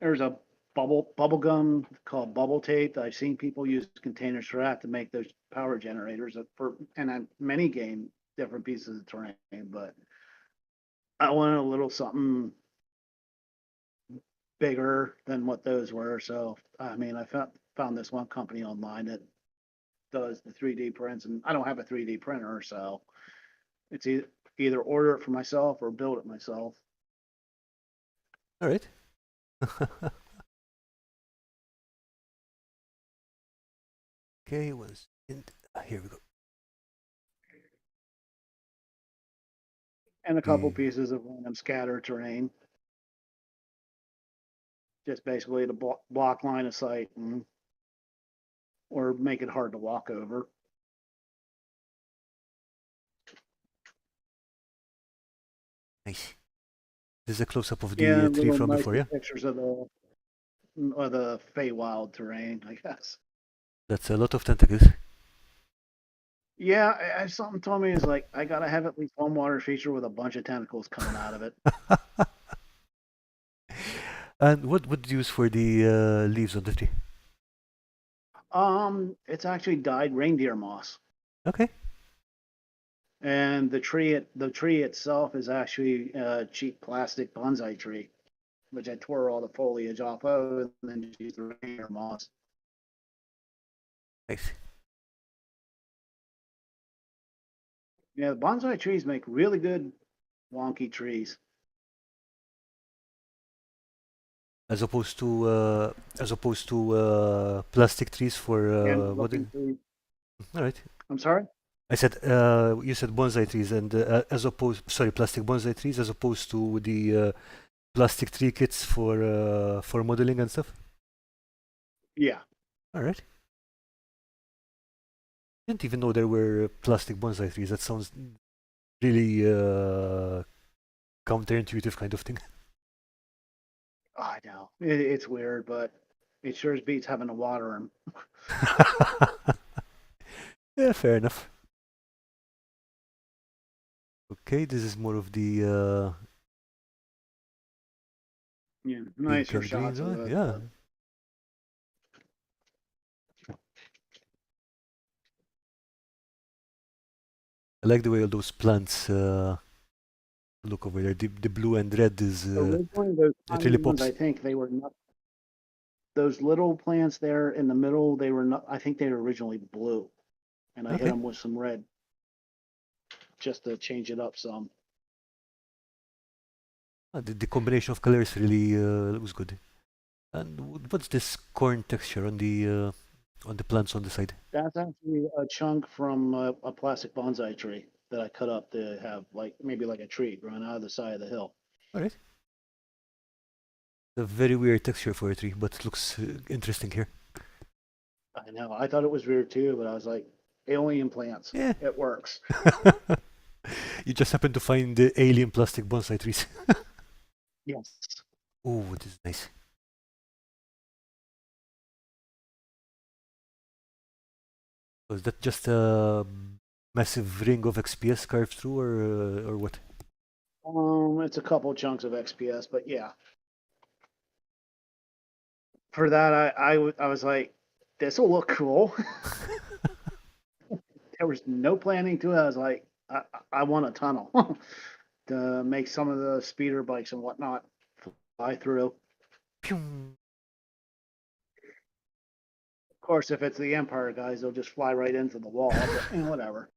B: there's a bubble gum called bubble tape. I've seen people use containers for that to make those power generators for and many game different pieces of terrain, but I wanted a little something bigger than what those were. So I mean I found this one company online that does the 3D prints, and I don't have a 3D printer, so it's either order it for myself or build it myself.
A: All right. Okay, 1 second. Here we go.
B: And a couple
A: Okay.
B: pieces of random scatter terrain, just basically to block line of sight or make it hard to walk over.
A: Nice. This is a close-up of the
B: Yeah,
A: tree
B: little
A: from
B: nice
A: before, yeah?
B: pictures of the Feywild terrain, I guess.
A: That's a lot of tentacles.
B: Yeah, something told me is like I gotta have at least one water feature with a bunch of tentacles coming out of it.
A: And what would you use for the leaves on the tree?
B: It's actually dyed reindeer moss,
A: Okay.
B: and the tree itself is actually a cheap plastic bonsai tree, which I tore all the foliage off of and then just used the reindeer moss.
A: Nice.
B: Yeah, the bonsai trees make really good wonky trees.
A: As opposed to plastic trees for
B: And
A: what?
B: looking trees.
A: All right.
B: I'm sorry?
A: I said you said bonsai trees and as opposed sorry plastic bonsai trees as opposed to the plastic tree kits for modeling and stuff.
B: Yeah.
A: All right. Didn't even know there were plastic bonsai trees. That sounds really counterintuitive kind of thing.
B: Oh, I know. It's weird, but it sure beats having to water them.
A: Yeah, fair enough. Okay, this is more of the
B: Yeah,
A: pink
B: nicer
A: and
B: shots
A: greens
B: of
A: one. Yeah, I like the way all those plants look over there. The blue and red is
B: originally those
A: it
B: tiny
A: really
B: ones. I
A: pops.
B: think they were not those little plants there in the middle. They were not. I think they were originally blue, and I hit
A: Okay.
B: them with some red just to change it up some.
A: The combination of colors really looks good. And what's this corn texture on the plants on the side?
B: That's actually a chunk from a plastic bonsai tree that I cut up to have like maybe like a tree growing out of the side of the hill.
A: All right. A very weird texture for a tree, but it looks interesting here.
B: I know. I thought it was weird too, but I was like, alien plants.
A: Yeah.
B: It works.
A: You just happen to find the alien plastic bonsai trees.
B: Yes.
A: Oh, this is nice. Was that just a massive ring of XPS carved through, or what?
B: It's a couple chunks of XPS, but yeah. For that, I was like, this will look cool. There was no planning to it. I was like, I want a tunnel to make some of the speeder bikes and whatnot fly through.
A: Pew!
B: Of course, if it's the Empire guys, they'll just fly right into the wall, but whatever.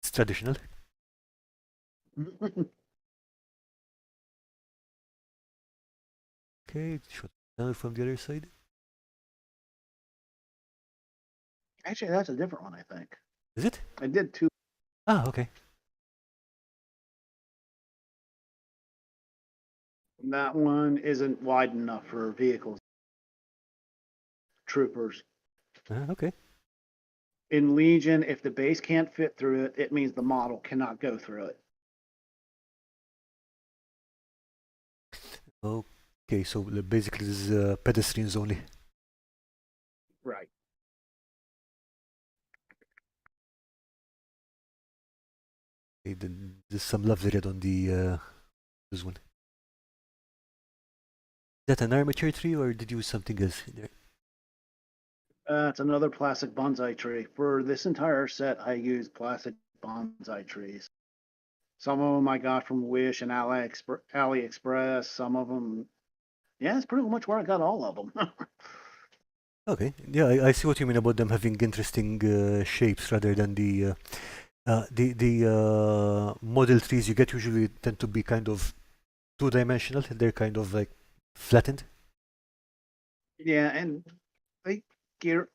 A: It's traditional. Okay, shot another from the other side.
B: Actually, that's a different one, I think.
A: Is it?
B: I did two.
A: Ah, okay.
B: That one isn't wide enough for vehicles, troopers.
A: Okay.
B: In Legion, if the base can't fit through it, it means the model cannot go through it.
A: Okay, so basically this is pedestrians only.
B: Right.
A: Okay, then there's some lovely red on the this one. Is that an armature tree or did you use something else in there?
B: It's another plastic bonsai tree. For this entire set, I used plastic bonsai trees. Some of them I got from Wish and AliExpress. Some of them, yeah, it's pretty much where I got all of them.
A: Okay, yeah, I see what you mean about them having interesting shapes rather than the model trees you get usually tend to be kind of two-dimensional. They're kind of like flattened.
B: Yeah, and they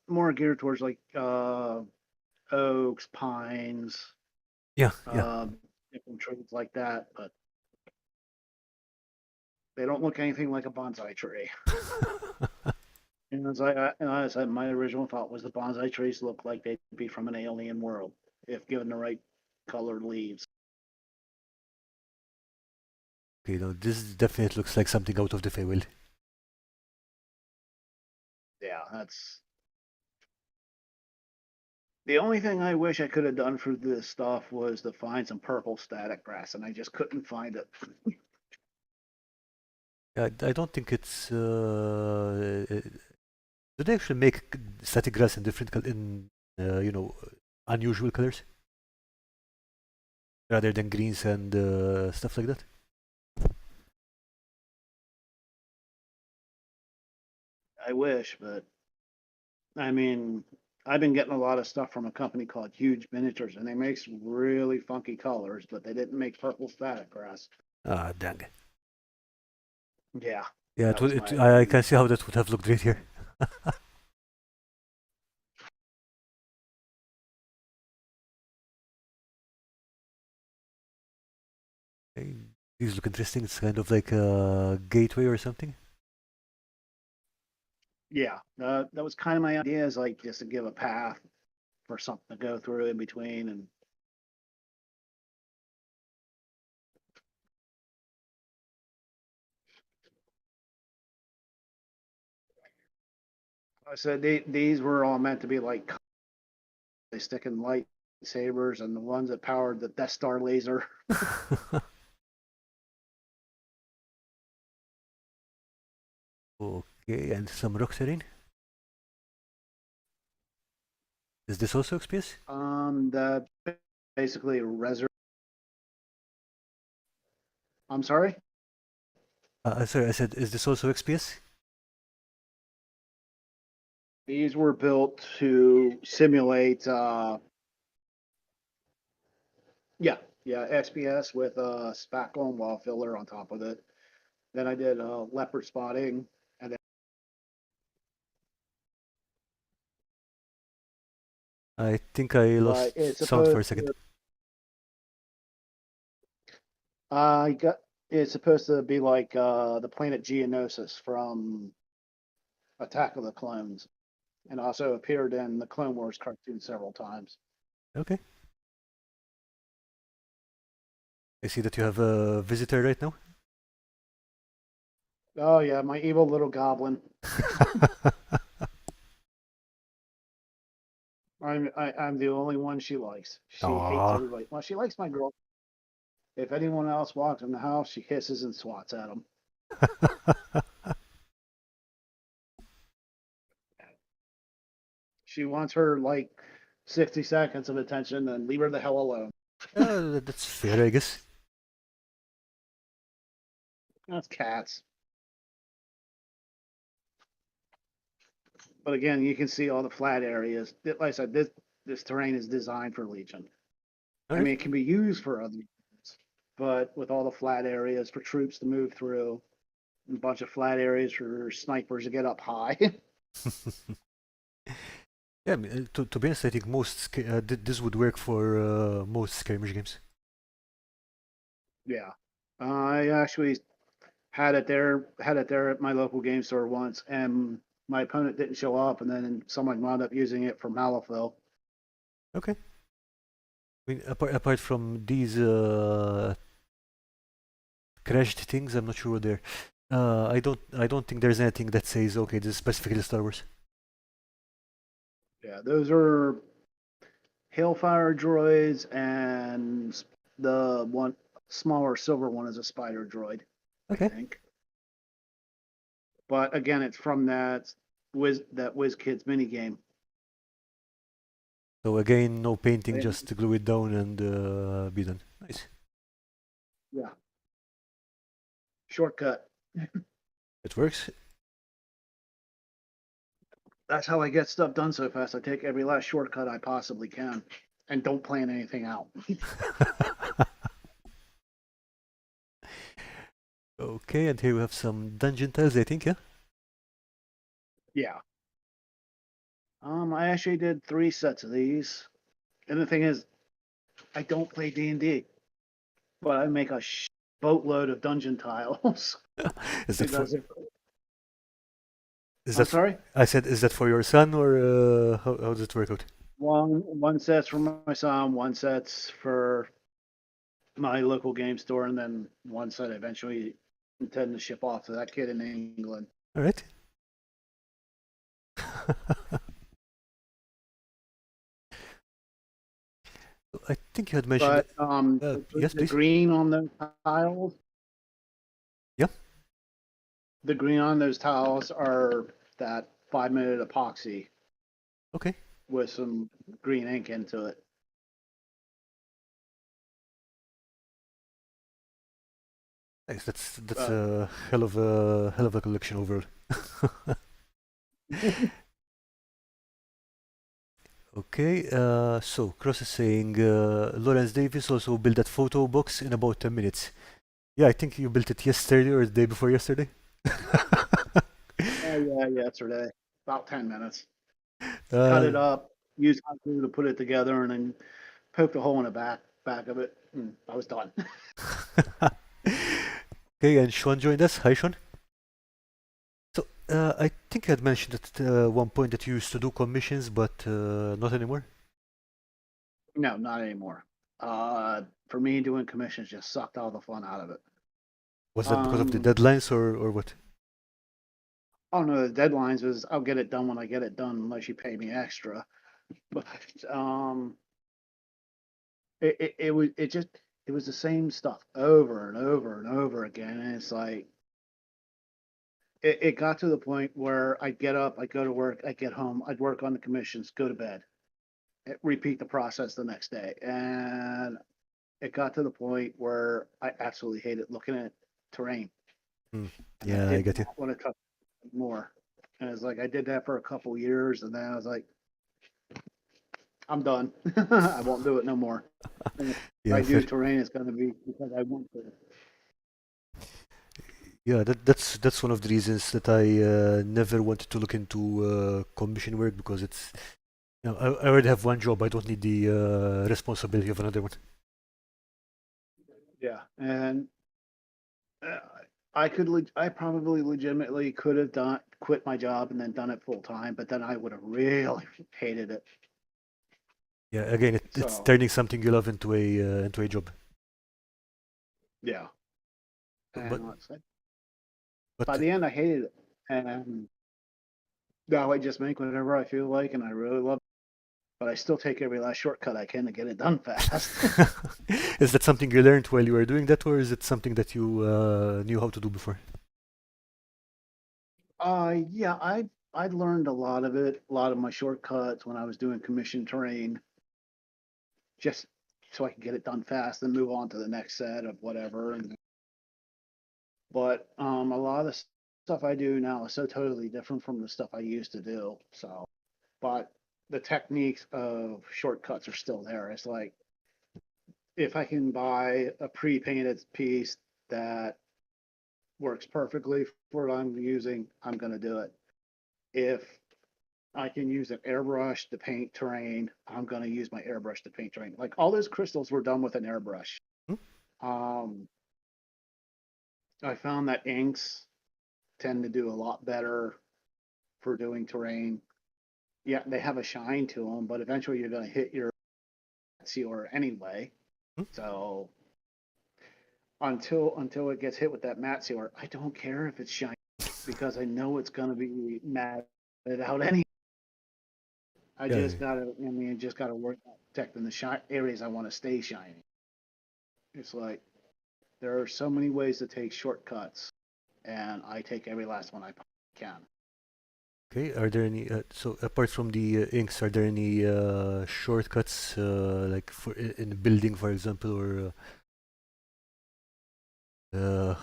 B: more geared towards like oaks, pines,
A: Yeah, yeah.
B: uh, different trees like that, but they don't look anything like a bonsai tree. And as I said, my original thought was the bonsai trees look like they'd be from an alien world if given the right colored leaves.
A: Okay, no, this definitely looks like something out of the Feywild.
B: Yeah, that's the only thing I wish I could have done for this stuff was to find some purple static grass, and I just couldn't find it.
A: I don't think it's. Do they actually make static grass in different in unusual colors rather than greens and stuff like that?
B: I wish, but I mean, I've been getting a lot of stuff from a company called Huge Miniatures, and they make some really funky colors, but they didn't make purple static grass.
A: Ah, dang.
B: Yeah,
A: Yeah,
B: that was my
A: I
B: only.
A: can see how that would have looked great here. Okay, these look interesting. It's kind of like a gateway or something.
B: Yeah, that was kind of my idea, is like just to give a path for something to go through in between. And I said these were all meant to be like they stick in lightsabers and the ones that powered the Death Star laser.
A: Okay, and some rock terrain. Is this also XPS?
B: The basically reserve. I'm sorry.
A: Sorry, I said, is this also XPS?
B: These were built to simulate. Yeah, yeah, XPS with a spackle and wall filler on top of it. Then I did leopard spotting
A: I think I
B: but
A: lost
B: it's
A: sound for a
B: supposed
A: second.
B: to. I got. It's supposed to be like the planet Geonosis from Attack of the Clones, and also appeared in the Clone Wars cartoon several times.
A: Okay. I see that you have a visitor right now.
B: Oh yeah, my evil little goblin. I'm the only one she likes. She hates
A: Aw.
B: everybody. Well, she likes my girl. If anyone else walks in the house, she hisses and swats at them. She wants her like 60 seconds of attention and leave her the hell alone.
A: That's fair, I guess.
B: That's cats. But again, you can see all the flat areas. Like I said, this terrain is designed for Legion.
A: All
B: I
A: right.
B: mean, it can be used for other units, but with all the flat areas for troops to move through, and a bunch of flat areas for snipers to get up high.
A: Yeah, I mean, to be honest, I think this would work for most skirmish games.
B: Yeah. I actually had it there at my local game store once, and my opponent didn't show up, and then someone wound up using it for Malifaux.
A: Okay. I mean, apart from these crashed things, I'm not sure what they're. I don't think there's anything that says okay, this is specifically Star Wars.
B: Yeah, those are Hailfire droids, and the one smaller silver one is a spider droid, I
A: Okay.
B: think. But again, it's from that Whiz Kids mini game.
A: So again, no painting,
B: And,
A: just glue it down and be done. Nice.
B: yeah, shortcut.
A: It works.
B: That's how I get stuff done so fast. I take every last shortcut I possibly can, and don't plan anything out.
A: Okay, and here we have some dungeon tiles, I think, yeah?
B: Yeah. I actually did 3 sets of these, and the thing is, I don't play D&D, but I make a boatload of dungeon tiles
A: Is that for
B: because if
A: is
B: I'm
A: that
B: sorry,
A: I said is that for your son or how does it work out?
B: one set's for my son, one set's for my local game store, and then one set I eventually intend to ship off to that kid in England.
A: All right. I think you had mentioned.
B: But
A: Yes,
B: the
A: please.
B: green on those tiles,
A: Yeah.
B: the green on those tiles are that 5-minute epoxy
A: Okay.
B: with some green ink into it.
A: Nice. That's
B: Uh,
A: a hell of a collection overall. Okay. So Cross is saying Lawrence Davis also built that photo box in about 10 minutes. Yeah, I think you built it yesterday or the day before yesterday.
B: yeah, yesterday, about 10 minutes. Cut
A: Uh,
B: it up, used hot glue to put it together, and then poked a hole in the back of it. And I was done.
A: okay, and Sean joined us. Hi, Sean. So, I think you had mentioned at one point that you used to do commissions, but not anymore.
B: No, not anymore. For me, doing commissions just sucked all the fun out of it.
A: Was that because of the
B: Um,
A: deadlines or what?
B: oh no, the deadlines was I'll get it done when I get it done, unless you pay me extra. But um, it was the same stuff over and over and over again, and it's like it got to the point where I'd get up, I'd go to work, I'd get home, I'd work on the commissions, go to bed, repeat the process the next day, and it got to the point where I absolutely hated looking at terrain,
A: Hmm.
B: and I
A: Yeah, I
B: did
A: get you.
B: not want to touch it more. And it's like I did that for a couple years, and then I was like, I'm done. I won't do it no more. And if I
A: Yeah,
B: do
A: fair.
B: terrain, it's going to be because I want to.
A: Yeah, that's one of the reasons that I never wanted to look into commission work because No, I already have one job. I don't need the responsibility of another one.
B: Yeah, and uh, I probably legitimately could have quit my job and then done it full time, but then I would have really hated it.
A: Yeah, again, it's
B: So
A: turning something you love into a job.
B: yeah,
A: But
B: and like I said, by
A: but
B: the end I hated it, and now I just make whatever I feel like, and I really love it. But I still take every last shortcut I can to get it done fast.
A: is that something you learned while you were doing that, or is it something that you knew how to do before?
B: Yeah, I learned a lot of it, a lot of my shortcuts when I was doing commission terrain, just so I could get it done fast and move on to the next set of whatever. But a lot of the stuff I do now is so totally different from the stuff I used to do. So, but the techniques of shortcuts are still there. It's like if I can buy a pre-painted piece that works perfectly for what I'm using, I'm going to do it. If I can use an airbrush to paint terrain, I'm going to use my airbrush to paint terrain. Like all those crystals were done with an airbrush.
A: Hmm?
B: Um, I found that inks tend to do a lot better for doing terrain. Yeah, they have a shine to them, but eventually you're going to hit your sealer anyway.
A: Hmm?
B: So until it gets hit with that matte sealer, I don't care if it's shiny because I know it's going to be matted out anyway.
A: Yeah.
B: Just gotta work on protecting the areas I want to stay shiny. It's like there are so many ways to take shortcuts, and I take every last one I can.
A: Okay. Are there any so apart from the inks, are there any shortcuts like in building, for example, or uh,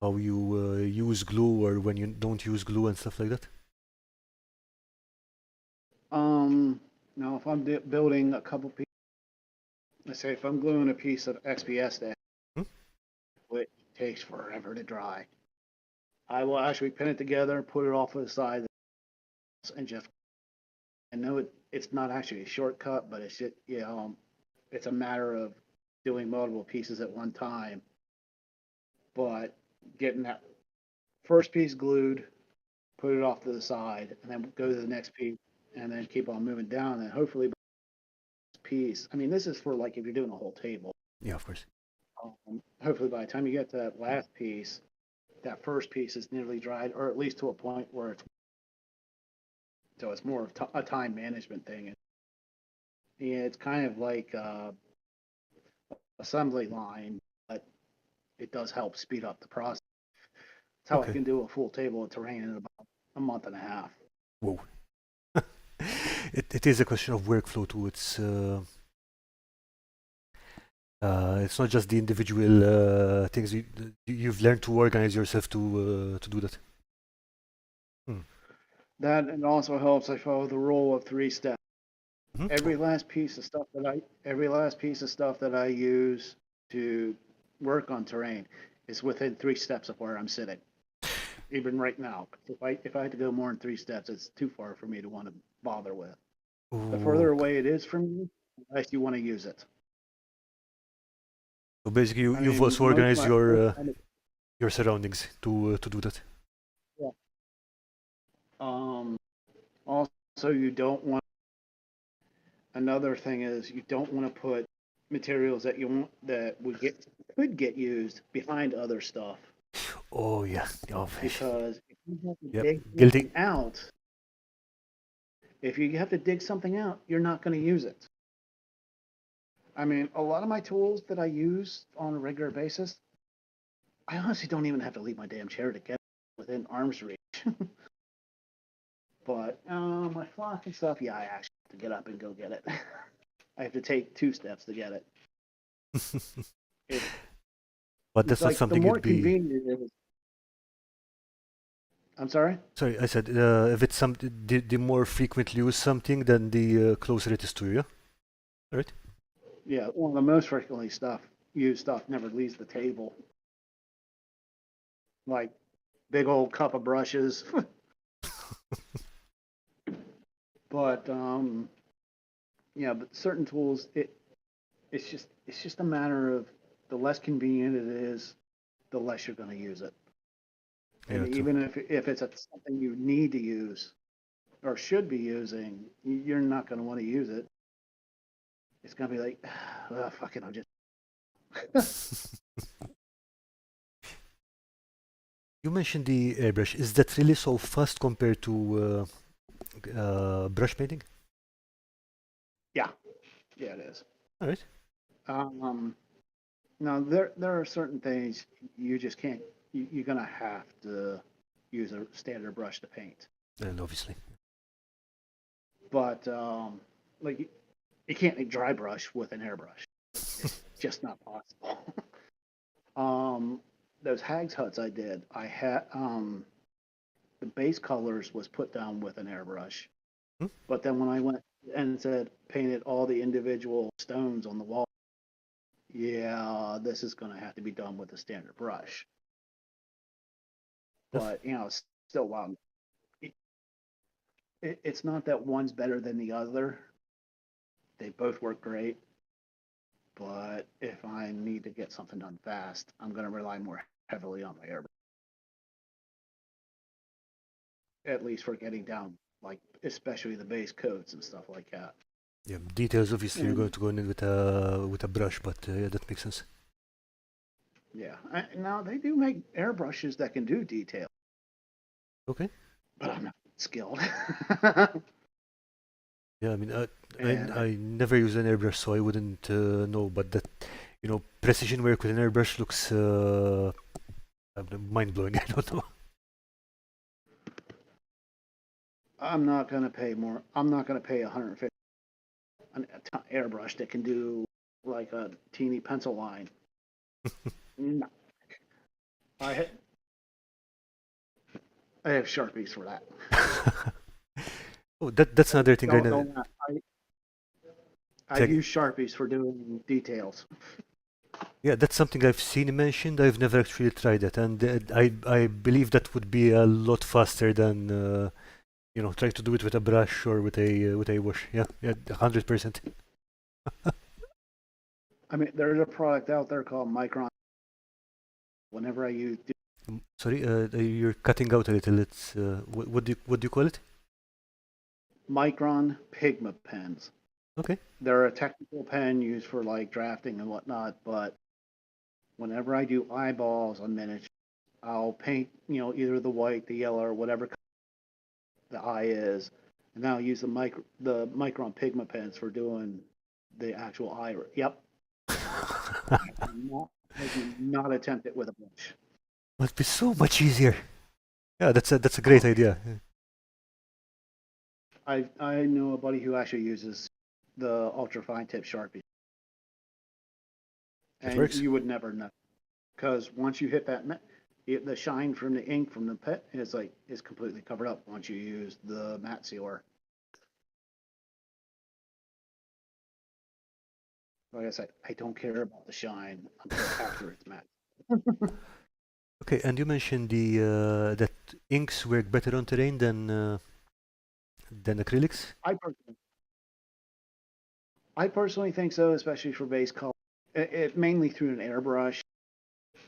A: how you use glue or when you don't use glue and stuff like that?
B: Now if I'm building a couple pieces, let's say if I'm gluing a piece of XPS that
A: Hmm?
B: which takes forever to dry, I will actually pin it together, put it off to the side, and just I know it's not actually a shortcut, but it's just it's a matter of doing multiple pieces at one time, but getting that first piece glued, put it off to the side, and then go to the next piece, and then keep on moving down. And hopefully, this piece. I mean, this is for like if you're doing a whole table.
A: Yeah, of course.
B: Hopefully, by the time you get to that last piece, that first piece is nearly dried, or at least to a point where it's more of a time management thing. And yeah, it's kind of like assembly line, but it does help speed up the process. That's how I
A: Okay.
B: can do a full table of terrain in about a month and a half.
A: Whoa. It is a question of workflow too. It's not just the individual things you've learned to organize yourself to do that. Hmm.
B: That and also helps. I follow the rule of 3 steps.
A: Mhm.
B: Every last piece of stuff that I use to work on terrain is within 3 steps of where I'm sitting. Even right now, if I had to go more than 3 steps, it's too far for me to want to bother with. The
A: Oh,
B: further away it is from you, the less you want to use it.
A: so basically,
B: I
A: you've
B: mean,
A: also
B: most of
A: organized
B: my
A: your surroundings to do that.
B: yeah. Um, Also, you don't want. Another thing is you don't want to put materials that you want that could get used behind other stuff
A: Oh yeah. Oh,
B: because
A: yep. Guilty.
B: if you have to dig something out, you're not going to use it. I mean, a lot of my tools that I use on a regular basis, I honestly don't even have to leave my damn chair to get within arm's reach. But my flock and stuff, yeah, I actually have to get up and go get it. I have to take 2 steps to get it. It
A: But
B: it's
A: that's not
B: like the
A: something
B: more
A: you'd be.
B: convenient it is. I'm sorry.
A: Sorry, I said if it's the more frequently use something, then the closer it is to you. Yeah? All right.
B: Yeah, one of the most frequently used stuff never leaves the table. Like big old cup of brushes. But yeah, but certain tools, it's just a matter of the less convenient it is, the less you're going to use it.
A: Yeah,
B: And
A: true.
B: even if it's something you need to use or should be using, you're not going to want to use it. It's going to be like, oh, fuck it, I'll just.
A: You mentioned the airbrush. Is that really so fast compared to brush painting?
B: Yeah, yeah, it is.
A: All right.
B: Um, Now there are certain things you just can't. You're gonna have to use a standard brush to paint,
A: And obviously.
B: but like you can't make dry brush with an airbrush. It's just not possible. um, those Hags huts I did, I had the base colors was put down with an airbrush,
A: Hmm?
B: but then when I went and said painted all the individual stones on the wall, yeah, this is gonna have to be done with a standard brush.
A: Enough.
B: But still, wow, it's not that one's better than the other. They both work great, but if I need to get something done fast, I'm going to rely more heavily on my airbrush, at least for getting down, like especially the base coats and stuff like that.
A: Yeah, details obviously you're going
B: And
A: to go in with a brush, but yeah, that makes sense.
B: yeah, now they do make airbrushes that can do detail,
A: Okay.
B: but I'm not skilled.
A: Yeah, I mean,
B: and
A: I never use an airbrush, so I wouldn't know. But that, precision work with an airbrush looks mind blowing. I don't know.
B: I'm not going to pay more. I'm not going to pay 150 an airbrush that can do like a teeny pencil line. No, I I have Sharpies for that.
A: Oh, that's another thing I
B: Don't
A: know.
B: don't. I
A: Like,
B: use Sharpies for doing details.
A: yeah, that's something I've seen mentioned. I've never actually tried it, and I believe that would be a lot faster than trying to do it with a brush or with a wash. Yeah, yeah, 100%.
B: I mean, there's a product out there called Micron. Whenever I use
A: Sorry, you're cutting out a little. It's what do you call it?
B: Micron Pigma pens,
A: Okay.
B: they're a technical pen used for like drafting and whatnot. But whenever I do eyeballs on miniatures, I'll paint either the white, the yellow, or whatever the eye is, and I'll use the Micron Pigma pens for doing the actual eye. Yep. Not, I do not attempt it with a brush.
A: Must be so much easier. Yeah, that's a great
B: Oh,
A: idea. Yeah.
B: I know a buddy who actually uses the ultra fine tip Sharpie,
A: It
B: and
A: works.
B: you would never know because once you hit that, the shine from the ink from the pet is completely covered up once you use the matte sealer. Like I said, I don't care about the shine until after it's matte.
A: Okay, and you mentioned the that inks work better on terrain than acrylics.
B: I personally, I personally think so, especially for base color. It mainly through an airbrush,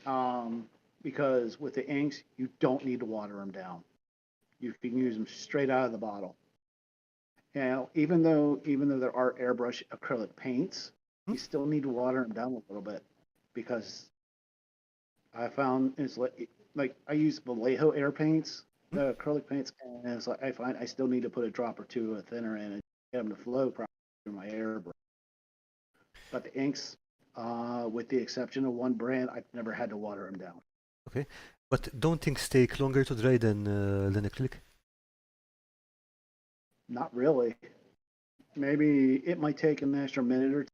B: um, because with the inks you don't need to water them down. You can use them straight out of the bottle. Now, even though there are airbrush acrylic paints,
A: Hmm?
B: you still need to water them down a little bit because I found it's like I use Vallejo air paints,
A: Hmm?
B: the acrylic paints, and it's like I find I still need to put a drop or two of thinner in and get them to flow properly through my airbrush. But the inks, with the exception of one brand, I've never had to water them down.
A: Okay, but don't inks take longer to dry than acrylic?
B: Not really. Maybe it might take an extra minute or two.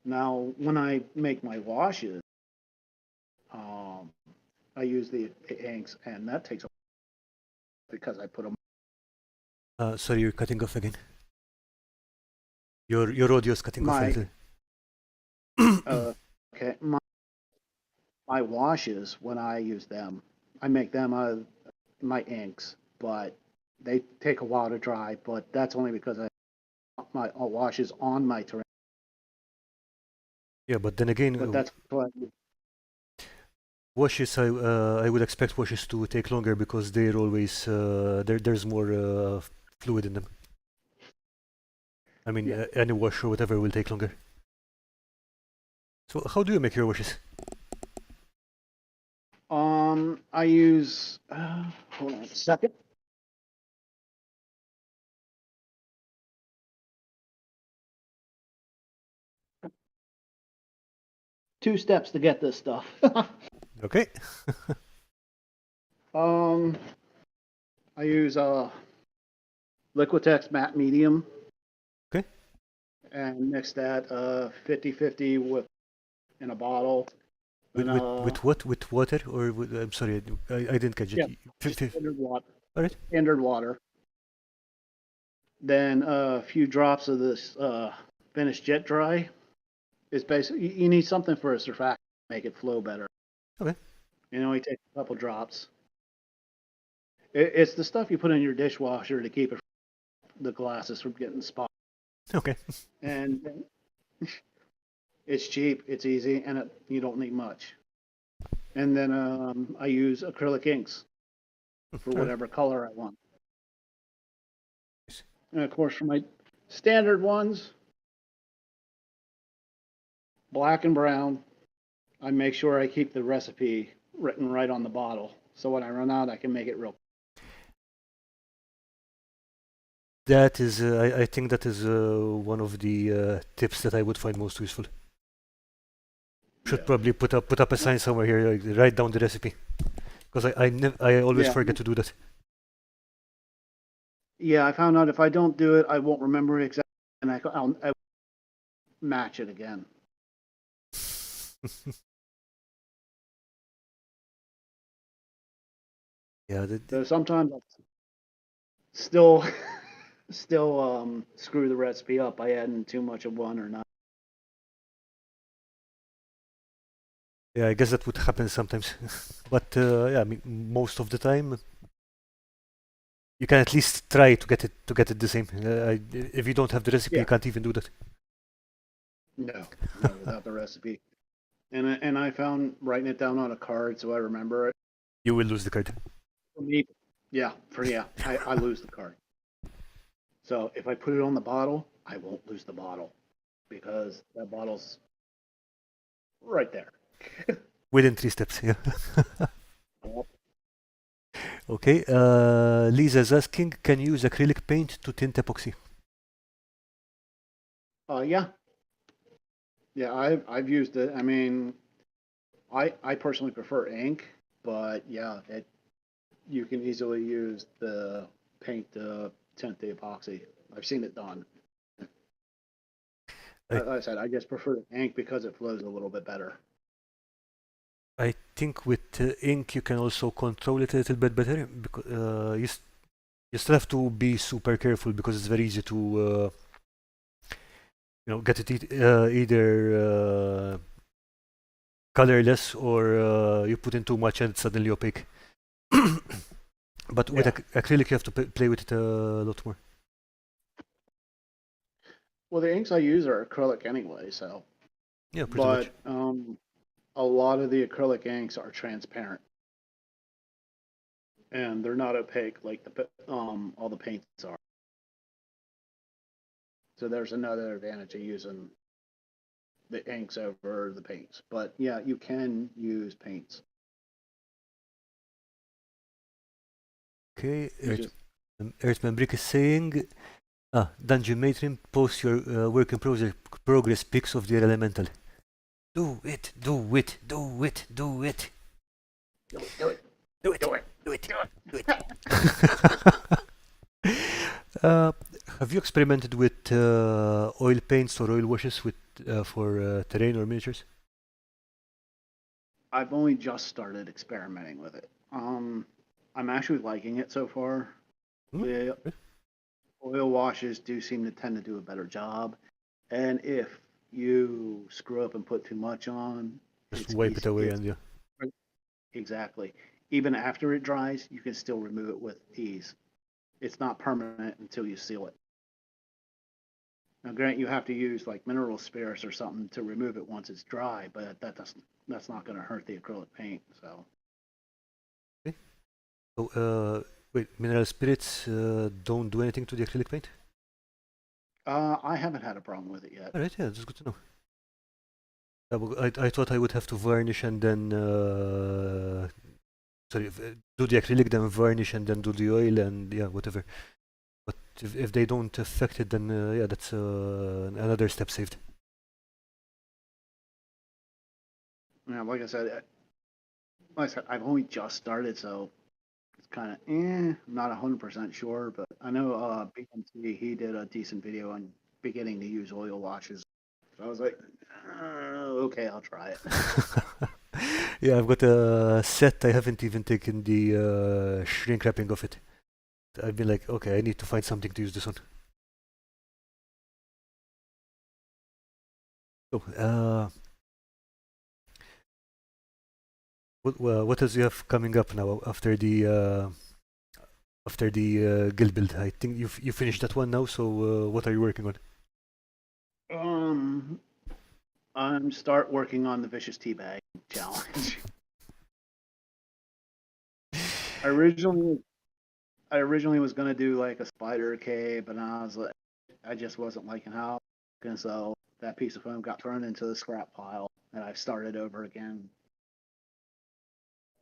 B: Now, when I make my washes, um, I use the inks, and that takes a because I put them.
A: Sorry, you're cutting off again. Your audio is cutting off a
B: My
A: little.
B: uh, okay, my washes when I use them, I make them out of my inks, but they take a while to dry. But that's only because my wash is on my terrain.
A: Yeah, but then again,
B: But that's what.
A: washes I would expect washes to take longer because they're always there's more fluid in them. I mean,
B: Yeah.
A: any wash or whatever will take longer. So how do you make your washes?
B: I use. Hold on a second. Two steps to get this stuff.
A: Okay.
B: um, I use Liquitex matte medium.
A: Okay.
B: And mix that 50-50 with in a bottle.
A: With,
B: And
A: with with what? With water or with, I'm sorry, I didn't catch it.
B: yeah, just standard water.
A: All right.
B: Standard water. Then a few drops of this finished jet dry. It's basically you need something for a surfactant to make it flow better.
A: Okay.
B: You know, you take a couple drops. It's the stuff you put in your dishwasher to keep the glasses from getting spotted.
A: Okay.
B: And it's cheap, it's easy, and you don't need much. And then I use acrylic inks for
A: All right.
B: whatever color I want. And of course, for my standard ones, black and brown, I make sure I keep the recipe written right on the bottle. So when I run out, I can make it real.
A: That is, I think that is one of the tips that I would find most useful. Should
B: Yeah.
A: probably put up a sign somewhere here, like, write down the recipe, because I always
B: Yeah.
A: forget to do that.
B: Yeah, I found out if I don't do it, I won't remember it exactly, and I'll match it again.
A: Yeah,
B: So sometimes I still screw the recipe up by adding too much of one or not.
A: yeah, I guess that would happen sometimes. But yeah, I mean, most of the time, you can at least try to get it the same. If you don't have the recipe,
B: Yeah.
A: you can't even do that.
B: No, without the recipe. And I found writing it down on a card so I remember it.
A: You will lose the card.
B: For me, I lose the card. So if I put it on the bottle, I won't lose the bottle because that bottle's right there.
A: Within 3 steps, yeah.
B: Yep.
A: Okay, Lisa's asking, can you use acrylic paint to tint epoxy?
B: Yeah, I've used it. I mean, I personally prefer ink, but yeah, you can easily use the paint to tint the epoxy. I've seen it done.
A: I,
B: Like I said, I just prefer ink because it flows a little bit better.
A: I think with ink you can also control it a little bit better because you still have to be super careful because it's very easy to get it either colorless or you put in too much and it's suddenly opaque. But with
B: Yeah.
A: acrylic you have to play with it a lot more.
B: Well, the inks I use are acrylic anyway, so.
A: Yeah, pretty much.
B: But a lot of the acrylic inks are transparent, and they're not opaque like all the paints are. So there's another advantage of using the inks over the paints. But yeah, you can use paints.
A: Okay,
B: You just
A: Earthman Brick is saying, Dungeon Matron, post your work in progress pics of their elemental. Do it, do it, do it, do it.
B: do it,
A: Do it,
B: do it,
A: do it,
B: do it.
A: do it. Have you experimented with oil paints or oil washes with for terrain or miniatures?
B: I've only just started experimenting with it. I'm actually liking it so far.
A: Hmm?
B: The oil washes do seem to tend to do a better job, and if you screw up and put too much on,
A: Just
B: it's
A: wipe it
B: easy.
A: away
B: It's
A: and yeah.
B: exactly. even after it dries, you can still remove it with ease. It's not permanent until you seal it. Now, grant you have to use like mineral spirits or something to remove it once it's dry, but that's not going to hurt the acrylic paint. So,
A: Okay. So, wait, mineral spirits don't do anything to the acrylic paint?
B: I haven't had a problem with it yet.
A: All right, yeah, that's good to know. I thought I would have to varnish and then sorry, do the acrylic, then varnish, and then do the oil, and yeah, whatever. But if they don't affect it, then yeah, that's another step saved.
B: Yeah, like I said, I've only just started, so it's kind of not 100% sure. But I know BMT, he did a decent video on beginning to use oil washes. So I was like, okay, I'll try it.
A: Yeah, I've got a set. I haven't even taken the shrink wrapping of it. I've been like, okay, I need to find something to use this on. So, what else you have coming up now after the guild build? I think you finished that one now. So, what are you working on?
B: I'm start working on the vicious teabag challenge. I originally was gonna do like a spider cave, but I was like, I just wasn't liking how, and so that piece of foam got thrown into the scrap pile, and I've started over again.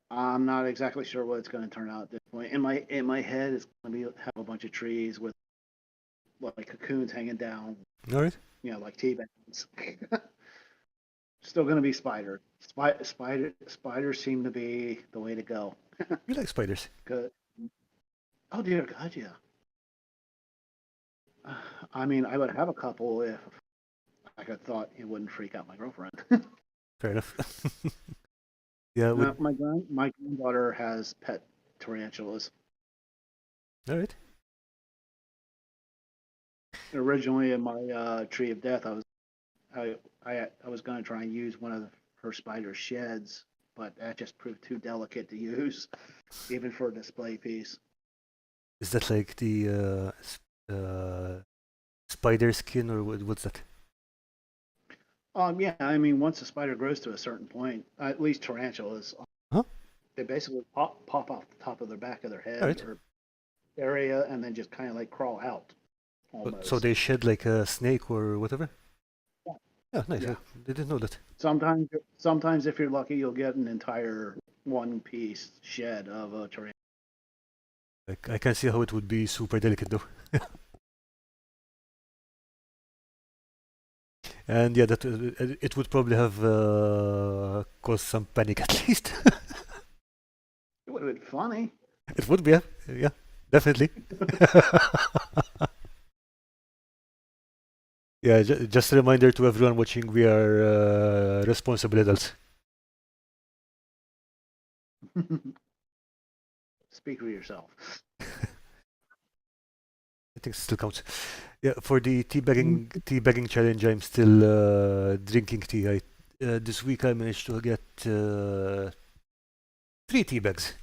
B: I'm not exactly sure what it's going to turn out at this point. In my head, it's going to have a bunch of trees with like cocoons hanging down,
A: All right.
B: like tea bags. Still going to be spiders seem to be the way to go.
A: You like spiders?
B: Good. Oh dear God, yeah. I mean, I would have a couple if I could thought it wouldn't freak out my girlfriend.
A: Fair enough. Yeah, would.
B: My granddaughter has pet tarantulas.
A: All right.
B: Originally, in my tree of death, I I was going to try and use one of her spider sheds, but that just proved too delicate to use, even for a display piece.
A: Is that like the spider skin or what's that?
B: Yeah, I mean, once a spider grows to a certain point, at least tarantulas,
A: Huh?
B: they basically pop off the top of their back of their
A: All
B: head
A: right.
B: or area, and then just kind of like crawl out
A: So
B: almost.
A: they shed like a snake or whatever?
B: Yeah.
A: Yeah, nice.
B: Yeah.
A: I didn't know that.
B: Sometimes if you're lucky, you'll get an entire one piece shed of a tarantula.
A: Like, I can see how it would be super delicate though. And yeah, that it would probably have caused some panic at least.
B: It would have been funny.
A: It would be, yeah, yeah, definitely. Yeah, just a reminder to everyone watching: we are responsible adults.
B: Speak for yourself.
A: I think it still counts. Yeah, for the teabagging challenge, I'm still drinking tea. This week I managed to get 3 tea bags.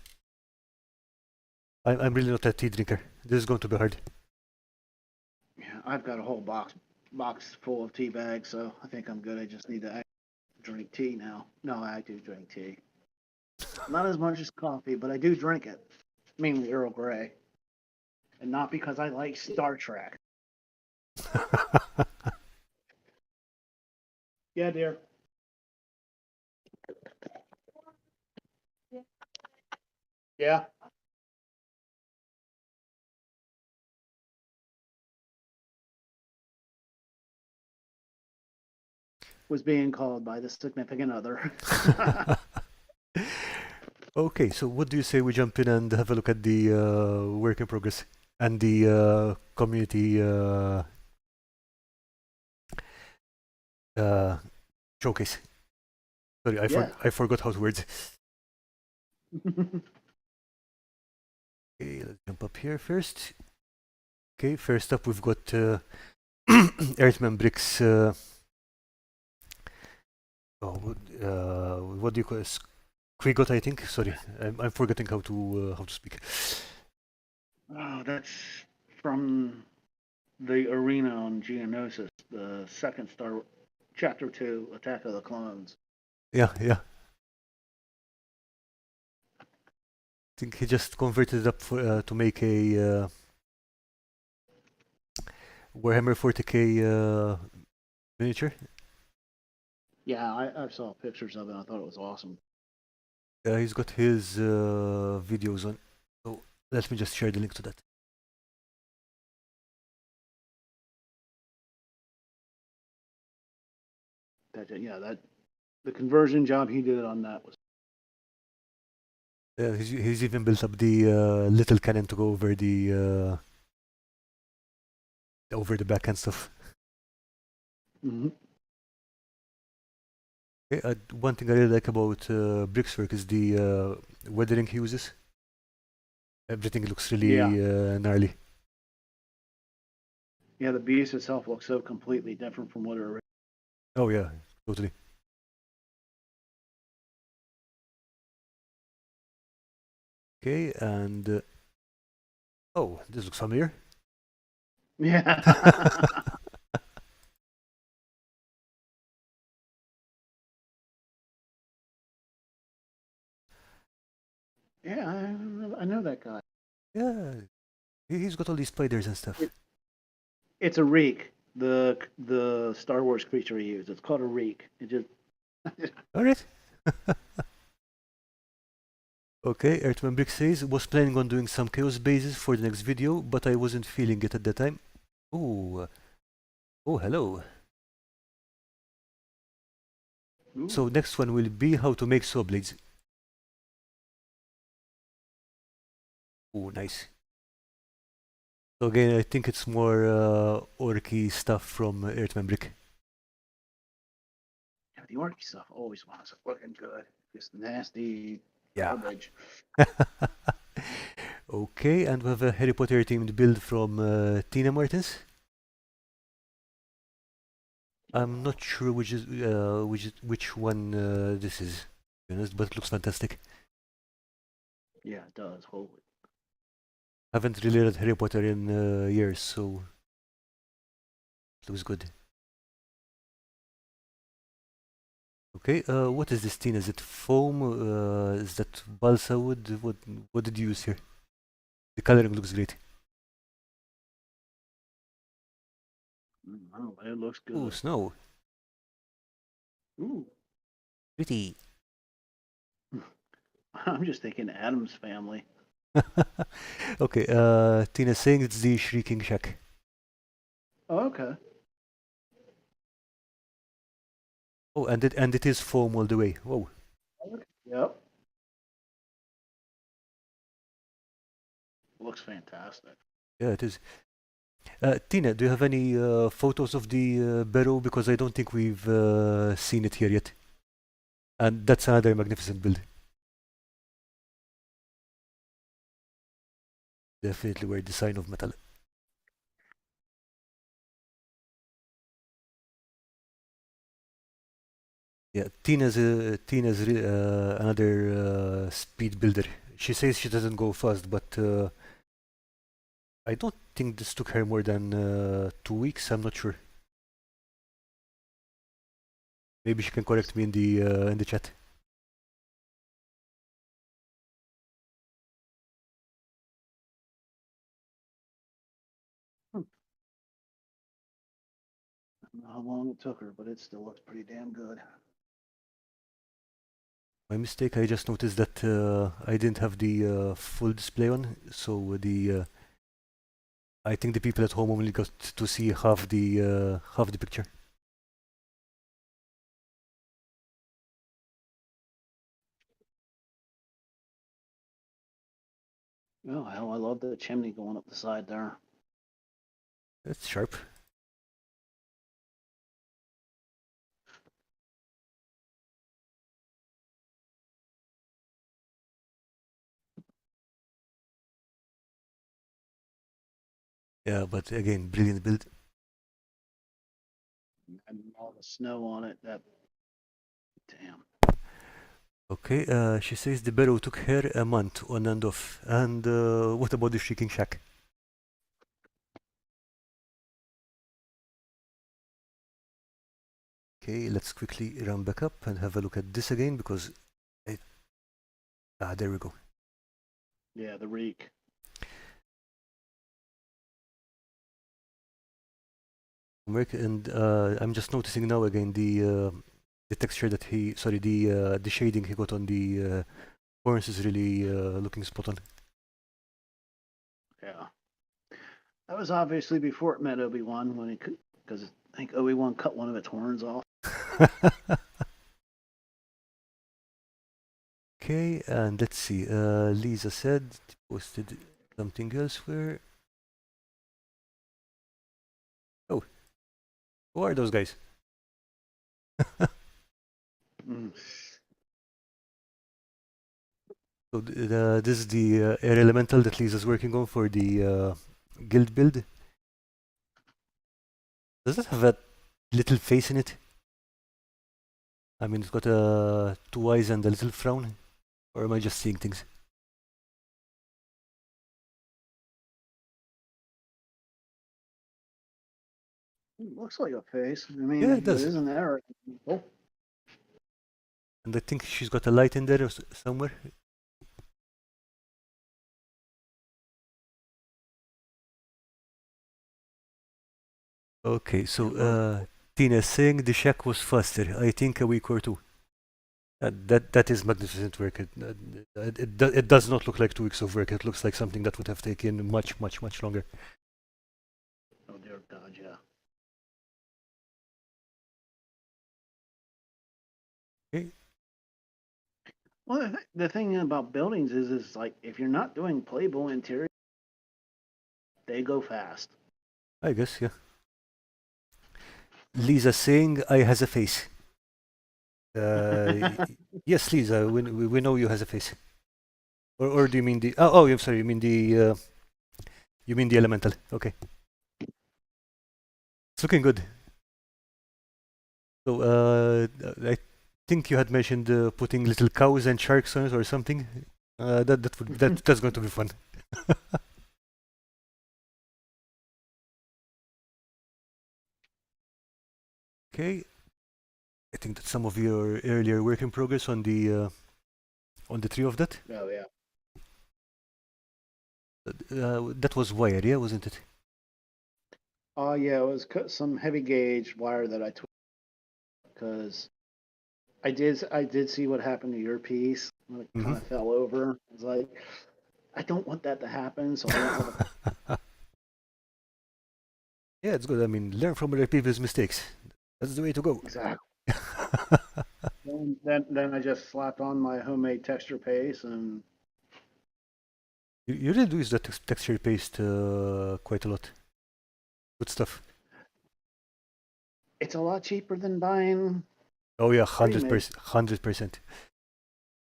A: I'm really not a tea drinker. This is going to be hard.
B: Yeah, I've got a whole box full of tea bags, so I think I'm good. I just need to drink tea now. No, I do drink tea. Not as much as coffee, but I do drink it. Mainly Earl Grey. And not because I like Star Trek. Yeah, dear. Yeah. Was being called by the significant other.
A: Okay, so what do you say we jump in and have a look at the work in progress and the community uh, showcase? Sorry,
B: Yeah.
A: I forgot how to words. Okay, let's jump up here first. Okay, first up we've got Earthman Bricks. What do you call it? Krigot, I think. Sorry, I'm forgetting how to speak.
B: Oh, that's from the arena on Geonosis, the second Star Chapter 2, Attack of the Clones.
A: Yeah, yeah. I think he just converted it up to make a Warhammer 40k miniature.
B: Yeah, I saw pictures of it. I thought it was awesome.
A: He's got his videos on. So let me just share the link to that.
B: That the conversion job he did on that was.
A: He's even built up the little cannon to go over the back and stuff.
B: Mhm.
A: Okay, one thing I really like about Brickswork is the weathering he uses. Everything looks
B: Yeah,
A: really gnarly.
B: yeah. The beast itself looks so completely different from what it.
A: Oh yeah, totally. Okay, and oh, this looks familiar.
B: Yeah. Yeah, I know that guy.
A: Yeah, he's got all these spiders and stuff.
B: It, it's a reek. The Star Wars creature he used. It's called a reek. It just.
A: All right. Okay, Earthman Brick says, was planning on doing some chaos bases for the next video, but I wasn't feeling it at the time. Oh, oh, hello.
B: Ooh.
A: So next one will be how to make saw blades. Oh, nice. So again, I think it's more orky stuff from Earthman Brick.
B: Yeah, the orky stuff always was looking good. Just nasty
A: Yeah.
B: garbage.
A: Okay, and we have a Harry Potter themed build from Tina Martins. I'm not sure which one this is, to be honest, but it looks fantastic.
B: Yeah, it does. Holy.
A: Haven't really read Harry Potter in years, so it looks good. Okay, what is this tin? Is it foam? Is that balsa wood? What did you use here? The coloring looks great.
B: Oh, it looks
A: Ooh,
B: good.
A: snow.
B: Ooh.
A: Pretty.
B: I'm just thinking Adam's family.
A: Okay, Tina's saying it's the Shrieking Shack.
B: Oh, okay.
A: Oh, and it is foam all the way. Whoa.
B: Yep. Looks fantastic.
A: Yeah, it is. Tina, do you have any photos of the barrow? Because I don't think we've seen it here yet. And that's another magnificent build. Definitely wear the sign of metal. Yeah, Tina's another speed builder. She says she doesn't go fast, but I don't think this took her more than 2 weeks. I'm not sure. Maybe she can correct me in the chat.
B: Hmm. I don't know how long it took her, but it still looks pretty damn good.
A: My mistake. I just noticed that I didn't have the full display on, so the I think the people at home only got to see half the picture.
B: Oh, hell, I love the chimney going up the side there.
A: That's sharp. Yeah, but again, brilliant build.
B: And all the snow on it. That damn.
A: Okay, she says the barrow took her a month on and off. And what about the Shrieking Shack? Okay, let's quickly run back up and have a look at this again because it, there we go.
B: Yeah, the reek.
A: And I'm just noticing now again the texture that the shading he got on the horns is really looking spot on.
B: Yeah. That was obviously before it met Obi-Wan when he could, because I think Obi-Wan cut one of its horns off.
A: Okay, and let's see. Lisa said posted something elsewhere. Oh, who are those guys?
B: Mm.
A: So this is the air elemental that Lisa's working on for the guild build. Does it have a little face in it? I mean, it's got two eyes and a little frown. Or am I just seeing things?
B: It looks like a face. I mean,
A: Yeah, it
B: if it
A: does.
B: isn't there, oh,
A: And I think she's got a light in there somewhere. Okay, so Tina is saying the shack was faster. I think a week or two. That is magnificent work. It does not look like 2 weeks of work. It looks like something that would have taken much longer.
B: oh dear God, yeah.
A: Okay.
B: Well, the thing about buildings is like if you're not doing playable interior, they go fast.
A: I guess, yeah. Lisa saying I has a face. Yes, Lisa, we know you has a face. Or do you mean the? Oh, I'm sorry. You mean the elemental? Okay, it's looking good. So I think you had mentioned putting little cows and sharks on it or something. That's going to be fun. Okay, I think that some of your earlier work in progress on the three of that.
B: Oh yeah.
A: That was wire, yeah, wasn't it?
B: Oh yeah, it was some heavy gauge wire that I took because I did see what happened to your piece when it
A: Mm-hmm.
B: kind of fell over. It's like I don't want that to happen, so I went with a
A: Yeah, it's good. I mean, learn from other people's mistakes. That's the way to go.
B: exactly. Then I just slapped on my homemade texture paste, and
A: You really do use that texture paste quite a lot. Good stuff.
B: it's a lot cheaper than buying
A: Oh yeah,
B: pre-made.
A: 100%.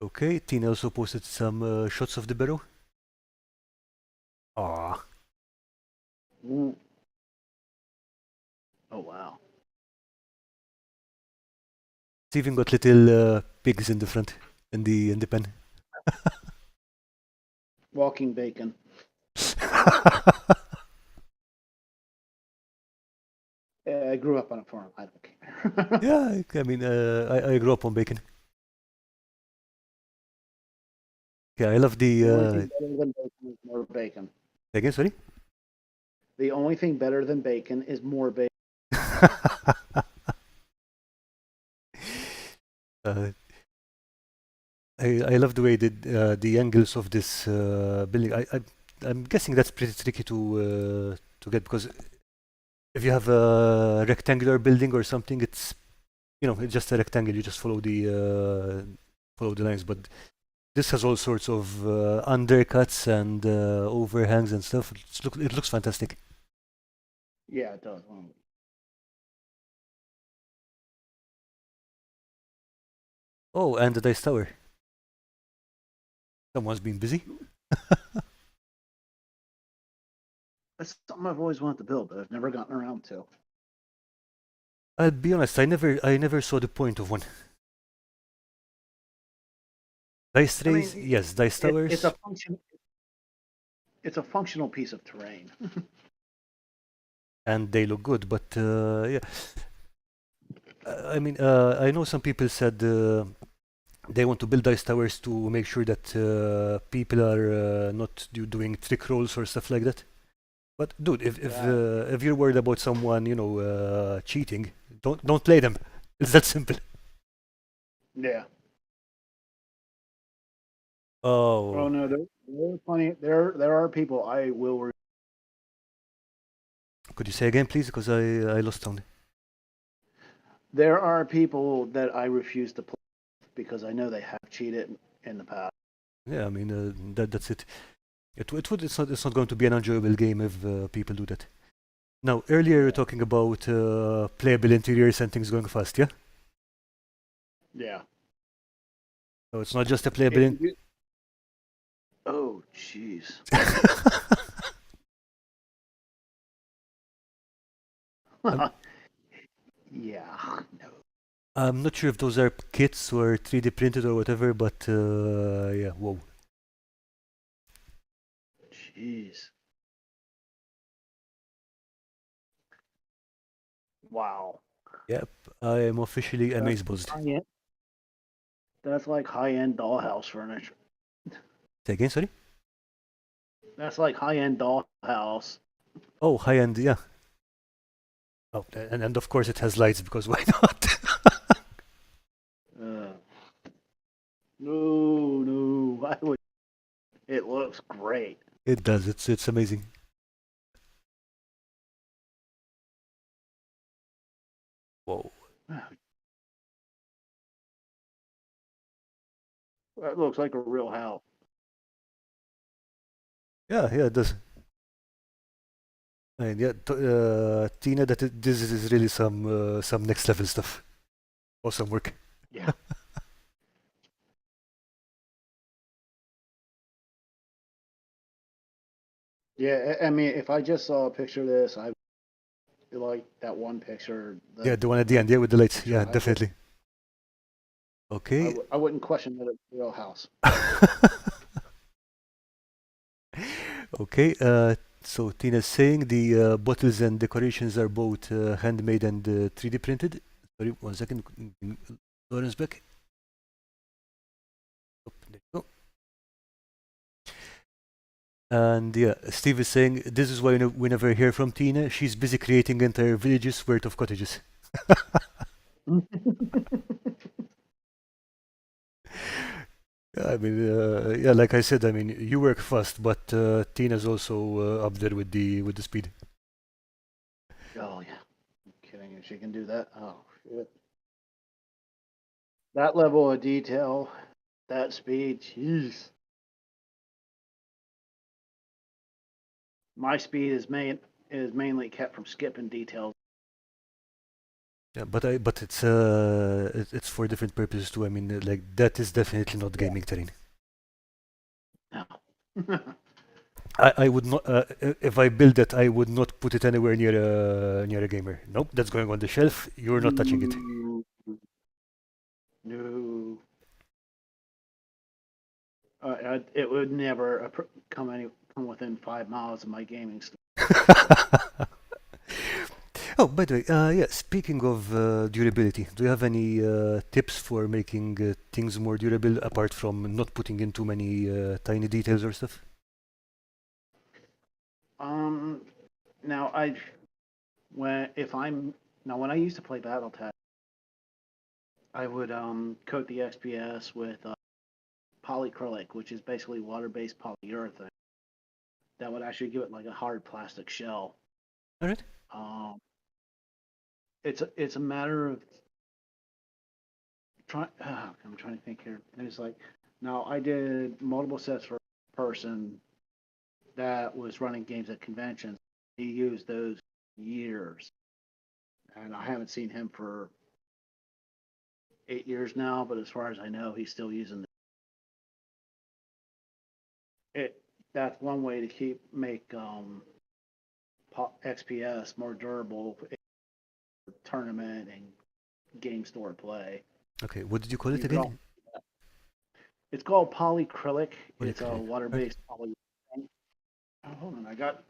A: Okay, Tina also posted some shots of the barrow. Ah,
B: Mm. Oh wow,
A: it's even got little pigs in the front in the pen.
B: walking bacon. I grew up on a farm. I don't care.
A: Yeah, I mean, I grew up on bacon. Yeah, I love
B: The only
A: the.
B: thing better than bacon is more bacon.
A: Again, sorry.
B: The only thing better than bacon is more bacon.
A: uh, I love the way the angles of this building. I'm guessing that's pretty tricky to get because if you have a rectangular building or something, it's just a rectangle. You just follow the lines. But this has all sorts of undercuts and overhangs and stuff. It looks fantastic.
B: Yeah, it does.
A: Oh, and the dice tower. Someone's been busy.
B: That's something I've always wanted to build, but I've never gotten around to.
A: I'll be honest. I never saw the point of one. Dice
B: I
A: trays,
B: mean,
A: yes. Dice
B: it's
A: towers,
B: a function. It's a functional piece of terrain.
A: and they look good. But yeah, I mean, I know some people said they want to build dice towers to make sure that people are not doing trick rolls or stuff like that. But dude,
B: Yeah,
A: if you're worried about someone, cheating, don't play them. It's that simple.
B: yeah. Oh
A: Oh,
B: no, there are plenty. There are people I will.
A: could you say again, please? Because I lost sound.
B: There are people that I refuse to play with because I know they have cheated in the past.
A: Yeah, I mean that's it. It's not going to be an enjoyable game if people do that. Now, earlier you were
B: Yeah,
A: talking about playable interiors and things going fast, yeah?
B: yeah.
A: So it's not just a playable
B: If
A: in
B: you, oh, jeez.
A: I'm,
B: Yeah, no,
A: I'm not sure if those are kits or 3D printed or whatever, but yeah, whoa.
B: jeez. Wow,
A: Yep, I am officially
B: that's
A: amazed buzzed.
B: high end. That's like high end dollhouse furniture.
A: Say again, sorry?
B: That's like high end dollhouse.
A: Oh, high end, yeah. Oh, and of course it has lights because why not?
B: Uh, no, no. I would. It looks great.
A: It does, it's amazing. Whoa.
B: That looks like a real house.
A: Yeah, it does. I mean, yeah, Tina, this is really some next level stuff. Awesome work.
B: Yeah. Yeah, I mean, if I just saw a picture of this, I like that one picture,
A: Yeah, the one at the
B: the
A: end, yeah, with the lights.
B: picture.
A: Yeah, definitely. Okay.
B: I wouldn't question that it's a real house.
A: Okay, so Tina's saying the bottles and decorations are both handmade and 3D printed. Sorry, 1 second. Lawrence back. Oh, there you go. And yeah, Steve is saying this is why we never hear from Tina. She's busy creating entire villages worth of cottages. I mean, yeah, like I said, I mean, you work fast, but Tina's also up there with the speed.
B: Oh yeah, I'm kidding. If she can do that, oh shit. That level of detail, that speed, jeez. My speed is mainly kept from skipping details.
A: Yeah, but it's for different purposes too. I mean, like that is definitely not
B: Yeah.
A: gaming terrain.
B: No.
A: I would not if I build that, I would not put it anywhere near a gamer. Nope, that's going on the shelf. You're not touching it.
B: No. No. It would never come within 5 miles of my gaming stuff.
A: Oh, by the way, yeah. Speaking of durability, do you have any tips for making things more durable apart from not putting in too many tiny details or stuff?
B: Um, now I when if I'm now when I used to play BattleTech, I would coat the XPS with polyacrylic, which is basically water-based polyurethane. That would actually give it like a hard plastic shell.
A: All right.
B: Um, it's a matter of trying. I'm trying to think here. It's like now I did multiple sets for a person that was running games at conventions. He used those years, and I haven't seen him for 8 years now. But as far as I know, he's still using it. That's one way to make XPS more durable for tournament and game store play.
A: Okay. What did you call it
B: You could
A: again?
B: all It's called polyacrylic. It's a
A: Polyacrylic.
B: water-based polyurethane. Oh, hold on, I got.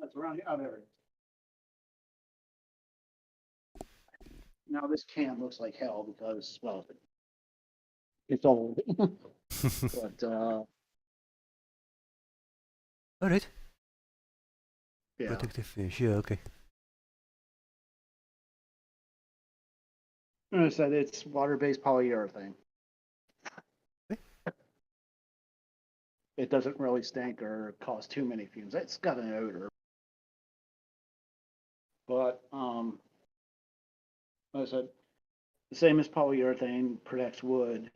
B: It's around here. Oh, there it is. Now this can looks like hell because, well, it's old. But
A: All right.
B: yeah,
A: Protective finish. Yeah. Okay.
B: and I said it's water-based polyurethane.
A: Okay.
B: It doesn't really stink or cause too many fumes. It's got an odor, but like I said, the same as polyurethane protects wood.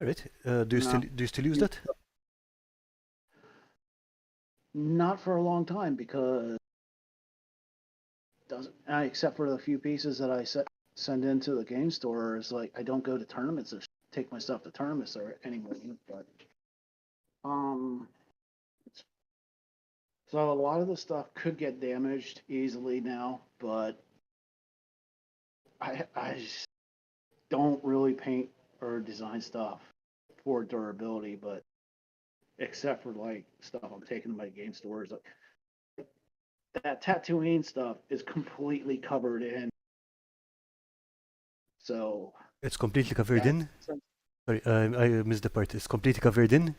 A: All right. Do you still use that?
B: Not for a long time because doesn't except for the few pieces that I send into the game store. Is like I don't go to tournaments to take my stuff to tournaments or anymore. But um, so a lot of the stuff could get damaged easily now, but I just don't really paint or design stuff for durability, but except for like stuff I'm taking to my game stores. That Tatooine stuff is completely covered in. So
A: It's completely covered
B: that
A: in. Sorry, I missed the part. It's completely covered in.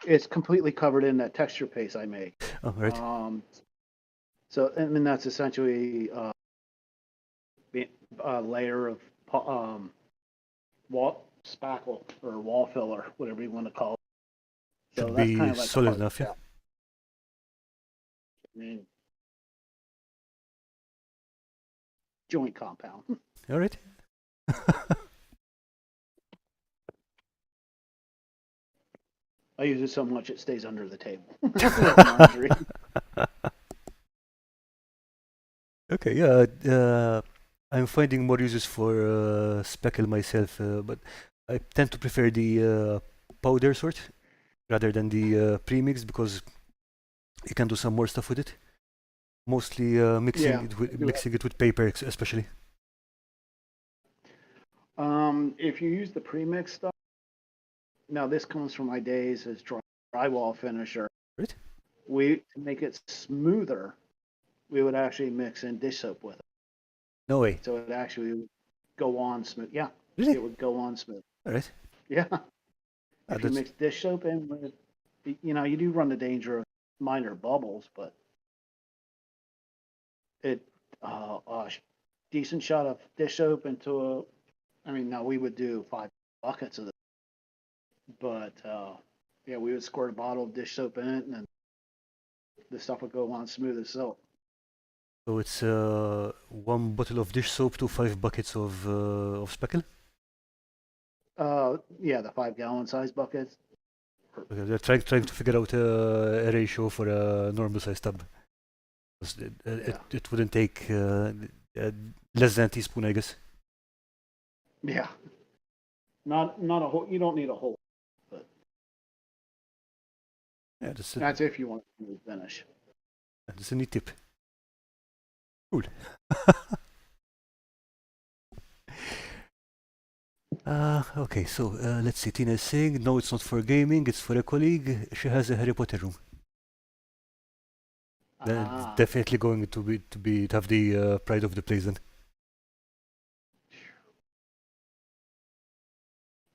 B: it's completely covered in that texture paste I make.
A: Oh, right.
B: So I mean that's essentially a layer of wall spackle or wall filler, whatever you want to call it. So
A: Should
B: that's kind
A: be
B: of like
A: solid enough. Yeah.
B: I mean, joint compound.
A: All right.
B: I use it so much it stays under the table. Like margarine.
A: Okay. Yeah. I'm finding more uses for speckle myself, but I tend to prefer the powder sort rather than the premix because you can do some more stuff with it. Mostly
B: Yeah,
A: mixing it with paper, especially.
B: if you use the premix stuff, now this comes from my days as drywall finisher.
A: Right?
B: To make it smoother, we would actually mix in dish soap with it.
A: No way.
B: So it actually would go on smooth. Yeah,
A: Really?
B: it would go on smooth.
A: All right.
B: Yeah.
A: Ah,
B: If you mix dish soap in with, you do run the danger of minor bubbles, but it, a decent shot of dish soap into I mean, now we would do 5 buckets of it, but yeah, we would squirt a bottle of dish soap in it, and then the stuff would go on smooth as silk.
A: So it's 1 bottle of dish soap to 5 buckets of speckle.
B: Yeah, the 5-gallon size buckets.
A: Okay, they're trying to figure out a ratio for a normal size tub. It wouldn't take less than a teaspoon, I guess.
B: Yeah, not a whole. You don't need a whole, but
A: Yeah,
B: that's if you want to finish.
A: that's a neat tip. Cool. Okay, so let's see. Tina is saying, no, it's not for gaming, it's for a colleague. She has a Harry Potter room. Definitely going to have the pride of the place then.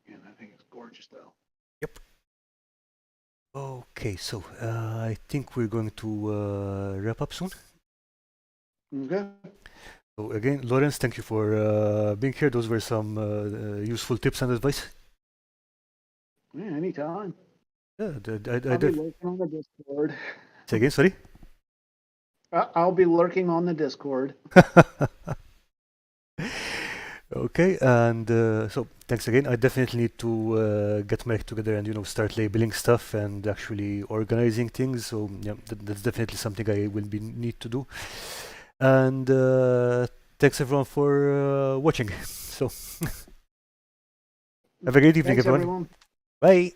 B: Yeah, I think it's gorgeous though.
A: Yep. Okay, so I think we're going to wrap up soon.
B: Okay.
A: So again, Lawrence, thank you for being here. Those were some useful tips and advice.
B: Yeah, anytime.
A: Yeah,
B: I'll be lurking on the Discord.
A: Say again, sorry?
B: I'll be lurking on the Discord.
A: Okay, and so thanks again. I definitely need to get my act together and start labeling stuff and actually organizing things. So yeah, that's definitely something I will need to do. And thanks everyone for watching. So have a great evening,
B: Thanks,
A: everyone. Bye.